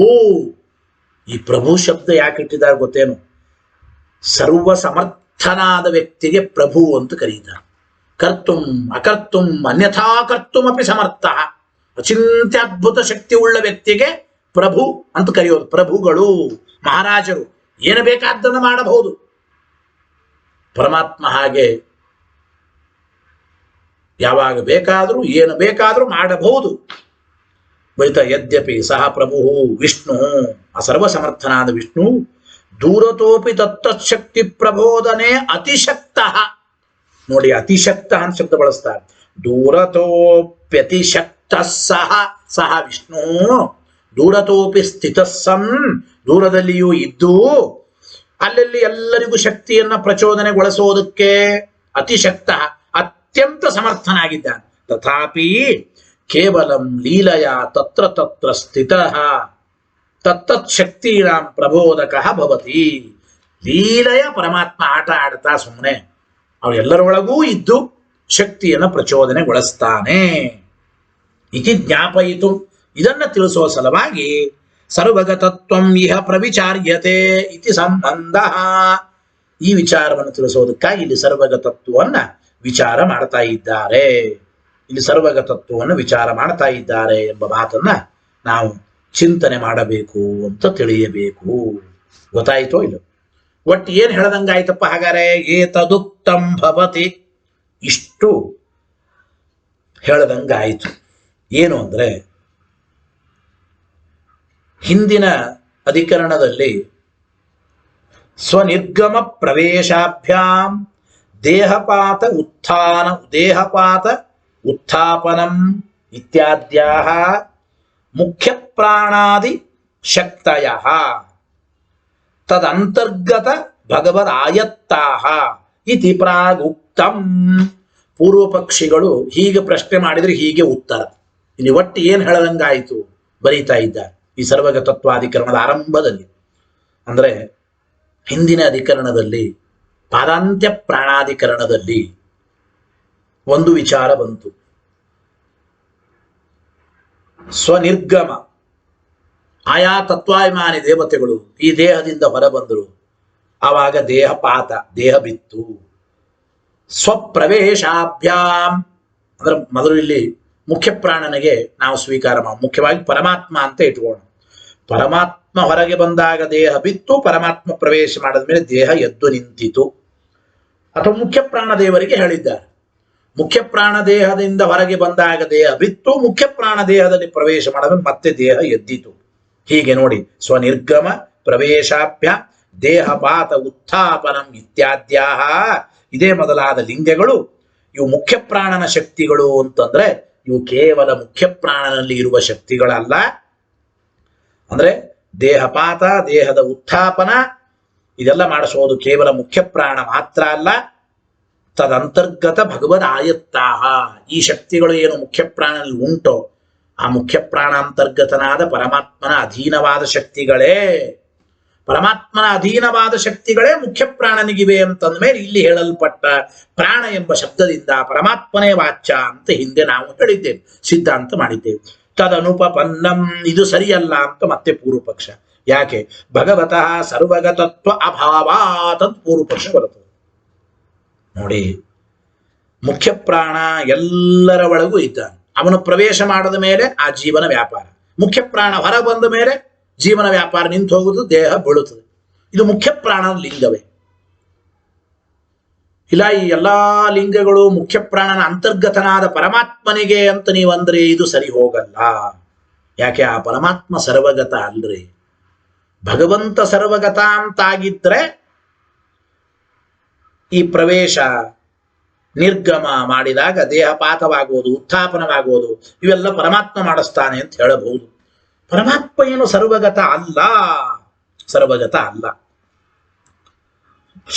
ಈ ಪ್ರಭು ಶಬ್ದ ಯಾಕೆ ಇಟ್ಟಿದ್ದಾರೆ ಗೊತ್ತೇನು? ಸರ್ವ ಸಮರ್ಥನಾದ ವ್ಯಕ್ತಿಗೆ ಪ್ರಭು ಅಂತ ಕರೀತಾರೆ. ಕರ್ತುಂ ಅಕರ್ತುಂ ಅನ್ಯಥಾ ಕರ್ತುಮಪಿ ಸಮರ್ಥ, ಅಚಿಂತ್ಯದ್ಭುತ ಶಕ್ತಿ ಉಳ್ಳ ವ್ಯಕ್ತಿಗೆ ಪ್ರಭು ಅಂತ ಕರೆಯೋದು. ಪ್ರಭುಗಳು, ಮಹಾರಾಜರು ಏನು ಬೇಕಾದ್ದನ್ನು ಮಾಡಬಹುದು. ಪರಮಾತ್ಮ ಹಾಗೆ ಯಾವಾಗ ಬೇಕಾದರೂ ಏನು ಬೇಕಾದರೂ ಮಾಡಬಹುದು. ಬೈತ ಯದ್ಯಪಿ ಸಹ ಪ್ರಭು ವಿಷ್ಣು, ಆ ಸರ್ವಸಮರ್ಥನಾದ ವಿಷ್ಣು, ದೂರತೋಪಿ ತತ್ತಶಕ್ತಿ ಪ್ರಬೋಧನೆ ಅತಿಶಕ್ತ. ನೋಡಿ, ಅತಿಶಕ್ತ ಅಂತ ಶಬ್ದ ಬಳಸ್ತಾರೆ. ದೂರತೋಪ್ಯತಿಶಕ್ತ ಸಹ ವಿಷ್ಣು, ದೂರತೋಪಿ ಸ್ಥಿತ ಸನ್, ದೂರದಲ್ಲಿಯೂ ಇದ್ದು ಅಲ್ಲೆಲ್ಲಿ ಎಲ್ಲರಿಗೂ ಶಕ್ತಿಯನ್ನ ಪ್ರಚೋದನೆಗೊಳಿಸೋದಕ್ಕೆ ಅತಿಶಕ್ತ, ಅತ್ಯಂತ ಸಮರ್ಥನಾಗಿದ್ದಾನೆ. ತಥಾಪಿ ಕೇವಲಂ ಲೀಲೆಯ ತತ್ರ ತತ್ರ ಸ್ಥಿತ ತತ್ತತ್ ಶಕ್ತಿನಾಂ ಪ್ರಬೋಧಕ ಭವತಿ. ಲೀಲೆಯ ಪರಮಾತ್ಮ ಆಟ ಆಡ್ತಾ ಸುಮ್ಮನೆ ಅವರೆಲ್ಲರೊಳಗೂ ಇದ್ದು ಶಕ್ತಿಯನ್ನು ಪ್ರಚೋದನೆಗೊಳಿಸ್ತಾನೆ. ಇತಿ ಜ್ಞಾಪಯಿತು, ಇದನ್ನ ತಿಳಿಸುವ ಸಲುವಾಗಿ ಸರ್ವಗತತ್ವಂ ಇಹ ಪ್ರವಿಚಾರ್ಯತೆ ಇತಿ ಸಂಬಂಧ. ಈ ವಿಚಾರವನ್ನು ತಿಳಿಸೋದಕ್ಕಾಗಿ ಇಲ್ಲಿ ಸರ್ವಗತತ್ವವನ್ನ ವಿಚಾರ ಮಾಡ್ತಾ ಇದ್ದಾರೆ. ಇಲ್ಲಿ ಸರ್ವಗತತ್ವವನ್ನು ವಿಚಾರ ಮಾಡ್ತಾ ಇದ್ದಾರೆ ಎಂಬ ಮಾತನ್ನ ನಾವು ಚಿಂತನೆ ಮಾಡಬೇಕು ಅಂತ ತಿಳಿಯಬೇಕು. ಗೊತ್ತಾಯಿತೋ ಇಲ್ಲ? ಒಟ್ಟು ಏನ್ ಹೇಳದಂಗಾಯ್ತಪ್ಪ ಹಾಗಾರೆ? ಏತದುಕ್ತಂ ಭವತಿ, ಇಷ್ಟು ಹೇಳದಂಗಾಯ್ತು. ಏನು ಅಂದ್ರೆ, ಹಿಂದಿನ ಅಧಿಕರಣದಲ್ಲಿ ಸ್ವನಿರ್ಗಮ ಪ್ರವೇಶಾಭ್ಯಾಂ ದೇಹಪಾತ ಉತ್ಥಾಪನಂ ಇತ್ಯಾದ್ಯಾಹ ಮುಖ್ಯ ಪ್ರಾಣಾದಿ ಶಕ್ತಯಃ ತದಂತರ್ಗತ ಭಗವದಾಯತ್ತಾಹ ಇತಿ ಪ್ರಾಗುಕ್ತಂ. ಪೂರ್ವ ಪಕ್ಷಿಗಳು ಹೀಗೆ ಪ್ರಶ್ನೆ ಮಾಡಿದರೆ ಹೀಗೆ ಉತ್ತರ. ಇಲ್ಲಿ ಒಟ್ಟು ಏನು ಹೇಳದಂಗಾಯಿತು ಬರೀತಾ ಇದ್ದ ಈ ಸರ್ವಗತತ್ವಾಧಿಕರಣದ ಆರಂಭದಲ್ಲಿ. ಅಂದರೆ ಹಿಂದಿನ ಅಧಿಕರಣದಲ್ಲಿ ಪಾದಾಂತ್ಯ ಪ್ರಾಣಾಧಿಕರಣದಲ್ಲಿ ಒಂದು ವಿಚಾರ ಬಂತು. ಸ್ವನಿರ್ಗಮ ಆಯಾ ತತ್ವಾಭಿಮಾನಿ ದೇವತೆಗಳು ಈ ದೇಹದಿಂದ ಹೊರಬಂದರು. ಆವಾಗ ದೇಹಪಾತ, ದೇಹ ಬಿತ್ತು. ಸ್ವಪ್ರವೇಶಾಭ್ಯಾಂ ಅಂದ್ರೆ ಮೊದಲು ಇಲ್ಲಿ ಮುಖ್ಯ ಪ್ರಾಣನಿಗೆ ನಾವು ಸ್ವೀಕಾರ ಮುಖ್ಯವಾಗಿ ಪರಮಾತ್ಮ ಅಂತ ಇಟ್ಕೋಣ. ಪರಮಾತ್ಮ ಹೊರಗೆ ಬಂದಾಗ ದೇಹ ಬಿತ್ತು, ಪರಮಾತ್ಮ ಪ್ರವೇಶ ಮಾಡಿದ ಮೇಲೆ ದೇಹ ಎದ್ದು ನಿಂತಿತು. ಅಥವಾ ಮುಖ್ಯ ಪ್ರಾಣ ದೇವರಿಗೆ ಹೇಳಿದ್ದಾರೆ, ಮುಖ್ಯ ಪ್ರಾಣ ದೇಹದಿಂದ ಹೊರಗೆ ಬಂದಾಗ ದೇಹ ಬಿತ್ತು, ಮುಖ್ಯ ಪ್ರಾಣ ದೇಹದಲ್ಲಿ ಪ್ರವೇಶ ಮಾಡಿದ್ರೆ ಮತ್ತೆ ದೇಹ ಎದ್ದಿತು. ಹೀಗೆ ನೋಡಿ, ಸ್ವನಿರ್ಗಮ ಪ್ರವೇಶಾಭ್ಯ ದೇಹಪಾತ ಉತ್ಥಾಪನಂ ಇತ್ಯಾದ್ಯಾಹ ಇದೇ ಮೊದಲಾದ ಲಿಂಗಗಳು ಇವು ಮುಖ್ಯ ಪ್ರಾಣನ ಶಕ್ತಿಗಳು ಅಂತಂದ್ರೆ ಇವು ಕೇವಲ ಮುಖ್ಯ ಪ್ರಾಣನಲ್ಲಿ ಇರುವ ಶಕ್ತಿಗಳಲ್ಲ. ಅಂದ್ರೆ ದೇಹಪಾತ, ದೇಹದ ಉತ್ಥಾಪನ ಇದೆಲ್ಲ ಮಾಡಿಸೋದು ಕೇವಲ ಮುಖ್ಯ ಪ್ರಾಣ ಮಾತ್ರ ಅಲ್ಲ. ತದಂತರ್ಗತ ಭಗವದ್ ಆಯತ್ತಾಹ ಈ ಶಕ್ತಿಗಳು ಏನು ಮುಖ್ಯ ಪ್ರಾಣನಲ್ಲಿ ಉಂಟೋ ಆ ಮುಖ್ಯ ಪ್ರಾಣಾಂತರ್ಗತನಾದ ಪರಮಾತ್ಮನ ಅಧೀನವಾದ ಶಕ್ತಿಗಳೇ, ಪರಮಾತ್ಮನ ಅಧೀನವಾದ ಶಕ್ತಿಗಳೇ ಮುಖ್ಯ ಪ್ರಾಣನಿಗಿವೆ ಅಂತಂದ ಮೇಲೆ ಇಲ್ಲಿ ಹೇಳಲ್ಪಟ್ಟ ಪ್ರಾಣ ಎಂಬ ಶಬ್ದದಿಂದ ಪರಮಾತ್ಮನೇ ವಾಚ್ಯ ಅಂತ ಹಿಂದೆ ನಾವು ಹೇಳಿದ್ದೇವೆ, ಸಿದ್ಧಾಂತ ಮಾಡಿದ್ದೇವೆ. ತದನುಪಪನ್ನಂ ಇದು ಸರಿಯಲ್ಲ ಅಂತ ಮತ್ತೆ ಪೂರ್ವ ಪಕ್ಷ. ಯಾಕೆ? ಭಗವತಃ ಸರ್ವಗತತ್ವ ಅಭಾವಾತ್ ಅಂತ ಪೂರ್ವ ಪಕ್ಷ ಬರುತ್ತದೆ. ನೋಡಿ, ಮುಖ್ಯ ಪ್ರಾಣ ಎಲ್ಲರ ಒಳಗೂ ಇದ್ದಾನೆ. ಅವನು ಪ್ರವೇಶ ಮಾಡದ ಮೇಲೆ ಆ ಜೀವನ ವ್ಯಾಪಾರ, ಮುಖ್ಯ ಪ್ರಾಣ ಹೊರ ಬಂದ ಮೇಲೆ ಜೀವನ ವ್ಯಾಪಾರ ನಿಂತು ಹೋಗುವುದು, ದೇಹ ಬೀಳುತ್ತದೆ. ಇದು ಮುಖ್ಯ ಪ್ರಾಣನ ಲಿಂಗವೇ. ಇಲ್ಲ ಈ ಎಲ್ಲಾ ಲಿಂಗಗಳು ಮುಖ್ಯ ಪ್ರಾಣನ ಅಂತರ್ಗತನಾದ ಪರಮಾತ್ಮನಿಗೆ ಅಂತ ನೀವಂದ್ರೆ ಇದು ಸರಿ ಹೋಗಲ್ಲ. ಯಾಕೆ? ಆ ಪರಮಾತ್ಮ ಸರ್ವಗತ ಅಲ್ರಿ. ಭಗವಂತ ಸರ್ವಗತ ಅಂತಾಗಿದ್ರೆ ಈ ಪ್ರವೇಶ ನಿರ್ಗಮ ಮಾಡಿದಾಗ ದೇಹಪಾತವಾಗುವುದು, ಉತ್ಥಾಪನವಾಗುವುದು ಇವೆಲ್ಲ ಪರಮಾತ್ಮ ಮಾಡಿಸ್ತಾನೆ ಅಂತ ಹೇಳಬಹುದು. ಪರಮಾತ್ಮ ಏನು ಸರ್ವಗತ ಅಲ್ಲ, ಸರ್ವಗತ ಅಲ್ಲ.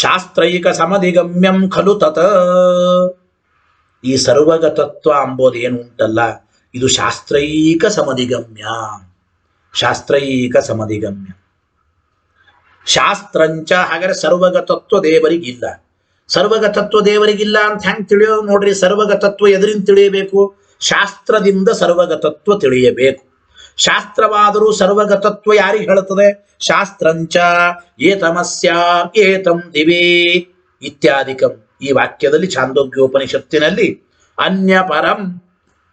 ಶಾಸ್ತ್ರೈಕ ಸಮಧಿಗಮ್ಯಂ ಖಲು ತತ ಈ ಸರ್ವಗತತ್ವ ಅಂಬೋದು ಏನು ಉಂಟಲ್ಲ ಇದು ಶಾಸ್ತ್ರೈಕ ಸಮಧಿಗಮ್ಯ. ಶಾಸ್ತ್ರೈಕ ಸಮಧಿಗಮ್ಯ ಶಾಸ್ತ್ರಂಚ. ಹಾಗಾದ್ರೆ ಸರ್ವಗತತ್ವ ದೇವರಿಗಿಲ್ಲ. ಸರ್ವಗತತ್ವ ದೇವರಿಗಿಲ್ಲ ಅಂತ ಹೆಂಗೆ ತಿಳಿಯೋದು ನೋಡ್ರಿ? ಸರ್ವಗತತ್ವ ಎದರಿಂದ ತಿಳಿಯಬೇಕು? ಶಾಸ್ತ್ರದಿಂದ ಸರ್ವಗತತ್ವ ತಿಳಿಯಬೇಕು. ಶಾಸ್ತ್ರವಾದರೂ ಸರ್ವಗತತ್ವ ಯಾರಿಗೆ ಹೇಳುತ್ತದೆ? ಶಾಸ್ತ್ರಂಚ ಏತಮಸ್ಯಾಂ ಏತಂ ದಿವೇ ಇತ್ಯಾದಿಕಂ. ಈ ವಾಕ್ಯದಲ್ಲಿ ಛಾಂದೋಗ್ಯೋಪನಿಷತ್ತಿನಲ್ಲಿ ಅನ್ಯ ಪರಂ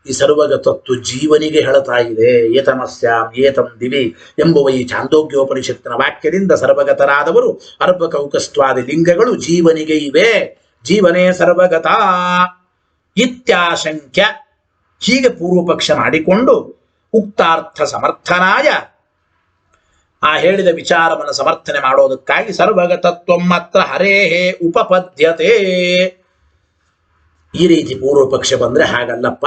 ಈ ಸರ್ವಗತತ್ವ ಜೀವನಿಗೆ ಹೇಳುತ್ತಾ ಇದೆ. ಏತಮಸ್ಯಾಂ ಏತಂ ದಿವಿ ಎಂಬುವ ಈ ಛಾಂದೋಗ್ಯೋಪನಿಷತ್ತಿನ ವಾಕ್ಯದಿಂದ ಸರ್ವಗತರಾದವರು ಅರ್ಭಕೌಕಸ್ತ್ವಾದಿ ಲಿಂಗಗಳು ಜೀವನಿಗೆ ಇವೆ. ಜೀವನೇ ಸರ್ವಗತ ಇತ್ಯಾಶಂಕ್ಯ. ಹೀಗೆ ಪೂರ್ವ ಪಕ್ಷ ಮಾಡಿಕೊಂಡು ಉಕ್ತಾರ್ಥ ಸಮರ್ಥನಾಯ ಆ ಹೇಳಿದ ವಿಚಾರವನ್ನು ಸಮರ್ಥನೆ ಮಾಡೋದಕ್ಕಾಗಿ ಸರ್ವಗತತ್ವ ಮಾತ್ರ ಹರೇಹೇ ಉಪಪದ್ಯತೆ. ಈ ರೀತಿ ಪೂರ್ವ ಪಕ್ಷ ಬಂದ್ರೆ ಹಾಗಲ್ಲಪ್ಪ.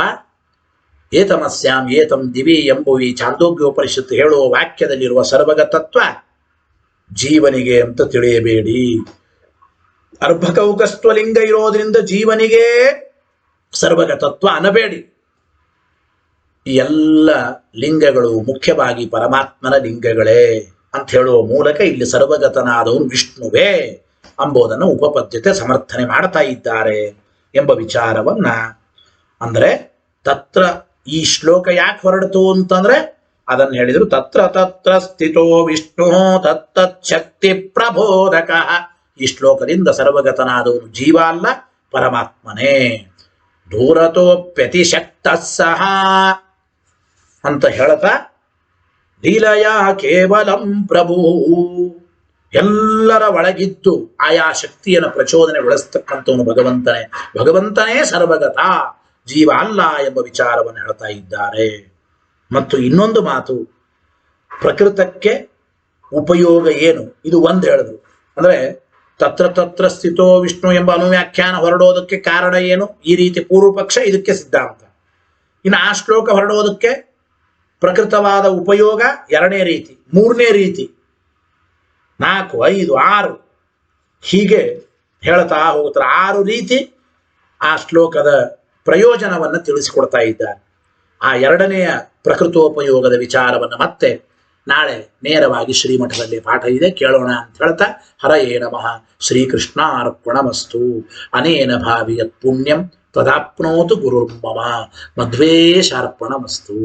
ಏತಮಸ್ಯಾಂ ಏತಂ ದಿವಿ ಎಂಬುವ ಈ ಛಾಂದೋಗ್ಯೋಪನಿಷತ್ತು ಹೇಳುವ ವಾಕ್ಯದಲ್ಲಿರುವ ಸರ್ವಗತತ್ವ ಜೀವನಿಗೆ ಅಂತ ತಿಳಿಯಬೇಡಿ. ಅರ್ಭಕೌಕಸ್ತ್ವ ಲಿಂಗ ಇರೋದ್ರಿಂದ ಜೀವನಿಗೆ ಸರ್ವಗತತ್ವ ಅನ್ನಬೇಡಿ. ಈ ಎಲ್ಲ ಲಿಂಗಗಳು ಮುಖ್ಯವಾಗಿ ಪರಮಾತ್ಮನ ಲಿಂಗಗಳೇ ಅಂತ ಹೇಳುವ ಮೂಲಕ ಇಲ್ಲಿ ಸರ್ವಗತನಾದವನು ವಿಷ್ಣುವೇ ಎಂಬುದನ್ನು ಉಪಪದ್ಯತೆ ಸಮರ್ಥನೆ ಮಾಡ್ತಾ ಇದ್ದಾರೆ ಎಂಬ ವಿಚಾರವನ್ನ. ಅಂದ್ರೆ ತತ್ರ ಈ ಶ್ಲೋಕ ಯಾಕೆ ಹೊರಡ್ತು ಅಂತಂದ್ರೆ ಅದನ್ನು ಹೇಳಿದ್ರು. ತತ್ರ ತತ್ರ ಸ್ಥಿತೋ ವಿಷ್ಣು ತತ್ತತ್ ಶಕ್ತಿ ಪ್ರಬೋಧಕ. ಈ ಶ್ಲೋಕದಿಂದ ಸರ್ವಗತನಾದವನು ಜೀವ ಅಲ್ಲ, ಪರಮಾತ್ಮನೇ. ದೂರತೋಪ್ಯತಿಶಕ್ತ ಸಹ ಅಂತ ಹೇಳ್ತಾ ಲೀಲಯ ಕೇವಲಂ ಪ್ರಭು ಎಲ್ಲರ ಒಳಗಿದ್ದು ಆಯಾ ಶಕ್ತಿಯನ್ನು ಪ್ರಚೋದನೆಗೊಳಿಸ್ತಕ್ಕಂಥವನು ಭಗವಂತನೇ. ಭಗವಂತನೇ ಸರ್ವಗತ, ಜೀವ ಅಲ್ಲ ಎಂಬ ವಿಚಾರವನ್ನು ಹೇಳ್ತಾ ಇದ್ದಾರೆ. ಮತ್ತು ಇನ್ನೊಂದು ಮಾತು, ಪ್ರಕೃತಕ್ಕೆ ಉಪಯೋಗ ಏನು ಇದು ಒಂದು ಹೇಳಿದ್ರು. ಅಂದ್ರೆ ತತ್ರ ತತ್ರ ಸ್ಥಿತೋ ವಿಷ್ಣು ಎಂಬ ಅನುವ್ಯಾಖ್ಯಾನ ಹೊರಡೋದಕ್ಕೆ ಕಾರಣ ಏನು? ಈ ರೀತಿ ಪೂರ್ವ ಪಕ್ಷ, ಇದಕ್ಕೆ ಸಿದ್ಧಾಂತ. ಇನ್ನು ಆ ಶ್ಲೋಕ ಹೊರಡೋದಕ್ಕೆ ಪ್ರಕೃತವಾದ ಉಪಯೋಗ ಎರಡನೇ ರೀತಿ, ಮೂರನೇ ರೀತಿ, 4, 5, 6 ಹೀಗೆ ಹೇಳ್ತಾ ಹೋಗ್ತಾರೆ. 6 ರೀತಿ ಆ ಶ್ಲೋಕದ ಪ್ರಯೋಜನವನ್ನು ತಿಳಿಸಿಕೊಡ್ತಾ ಇದ್ದಾರೆ. ಆ ಎರಡನೆಯ ಪ್ರಕೃತೋಪಯೋಗದ ವಿಚಾರವನ್ನು ಮತ್ತೆ ನಾಳೆ ನೇರವಾಗಿ ಶ್ರೀಮಠದಲ್ಲಿ ಪಾಠ ಇದೆ, ಕೇಳೋಣ ಅಂತ ಹೇಳ್ತಾ, ಹರಯೇ ನಮಃ. ಶ್ರೀಕೃಷ್ಣ ಅರ್ಪಣಮಸ್ತು. ಅನೇನ ಭಾವಿ ಯತ್ ಪುಣ್ಯಂ ತದಾಪ್ನೋತು ಗುರುರ್ಮಮ. ಮಧ್ವೇಶಾರ್ಪಣಮಸ್ತು.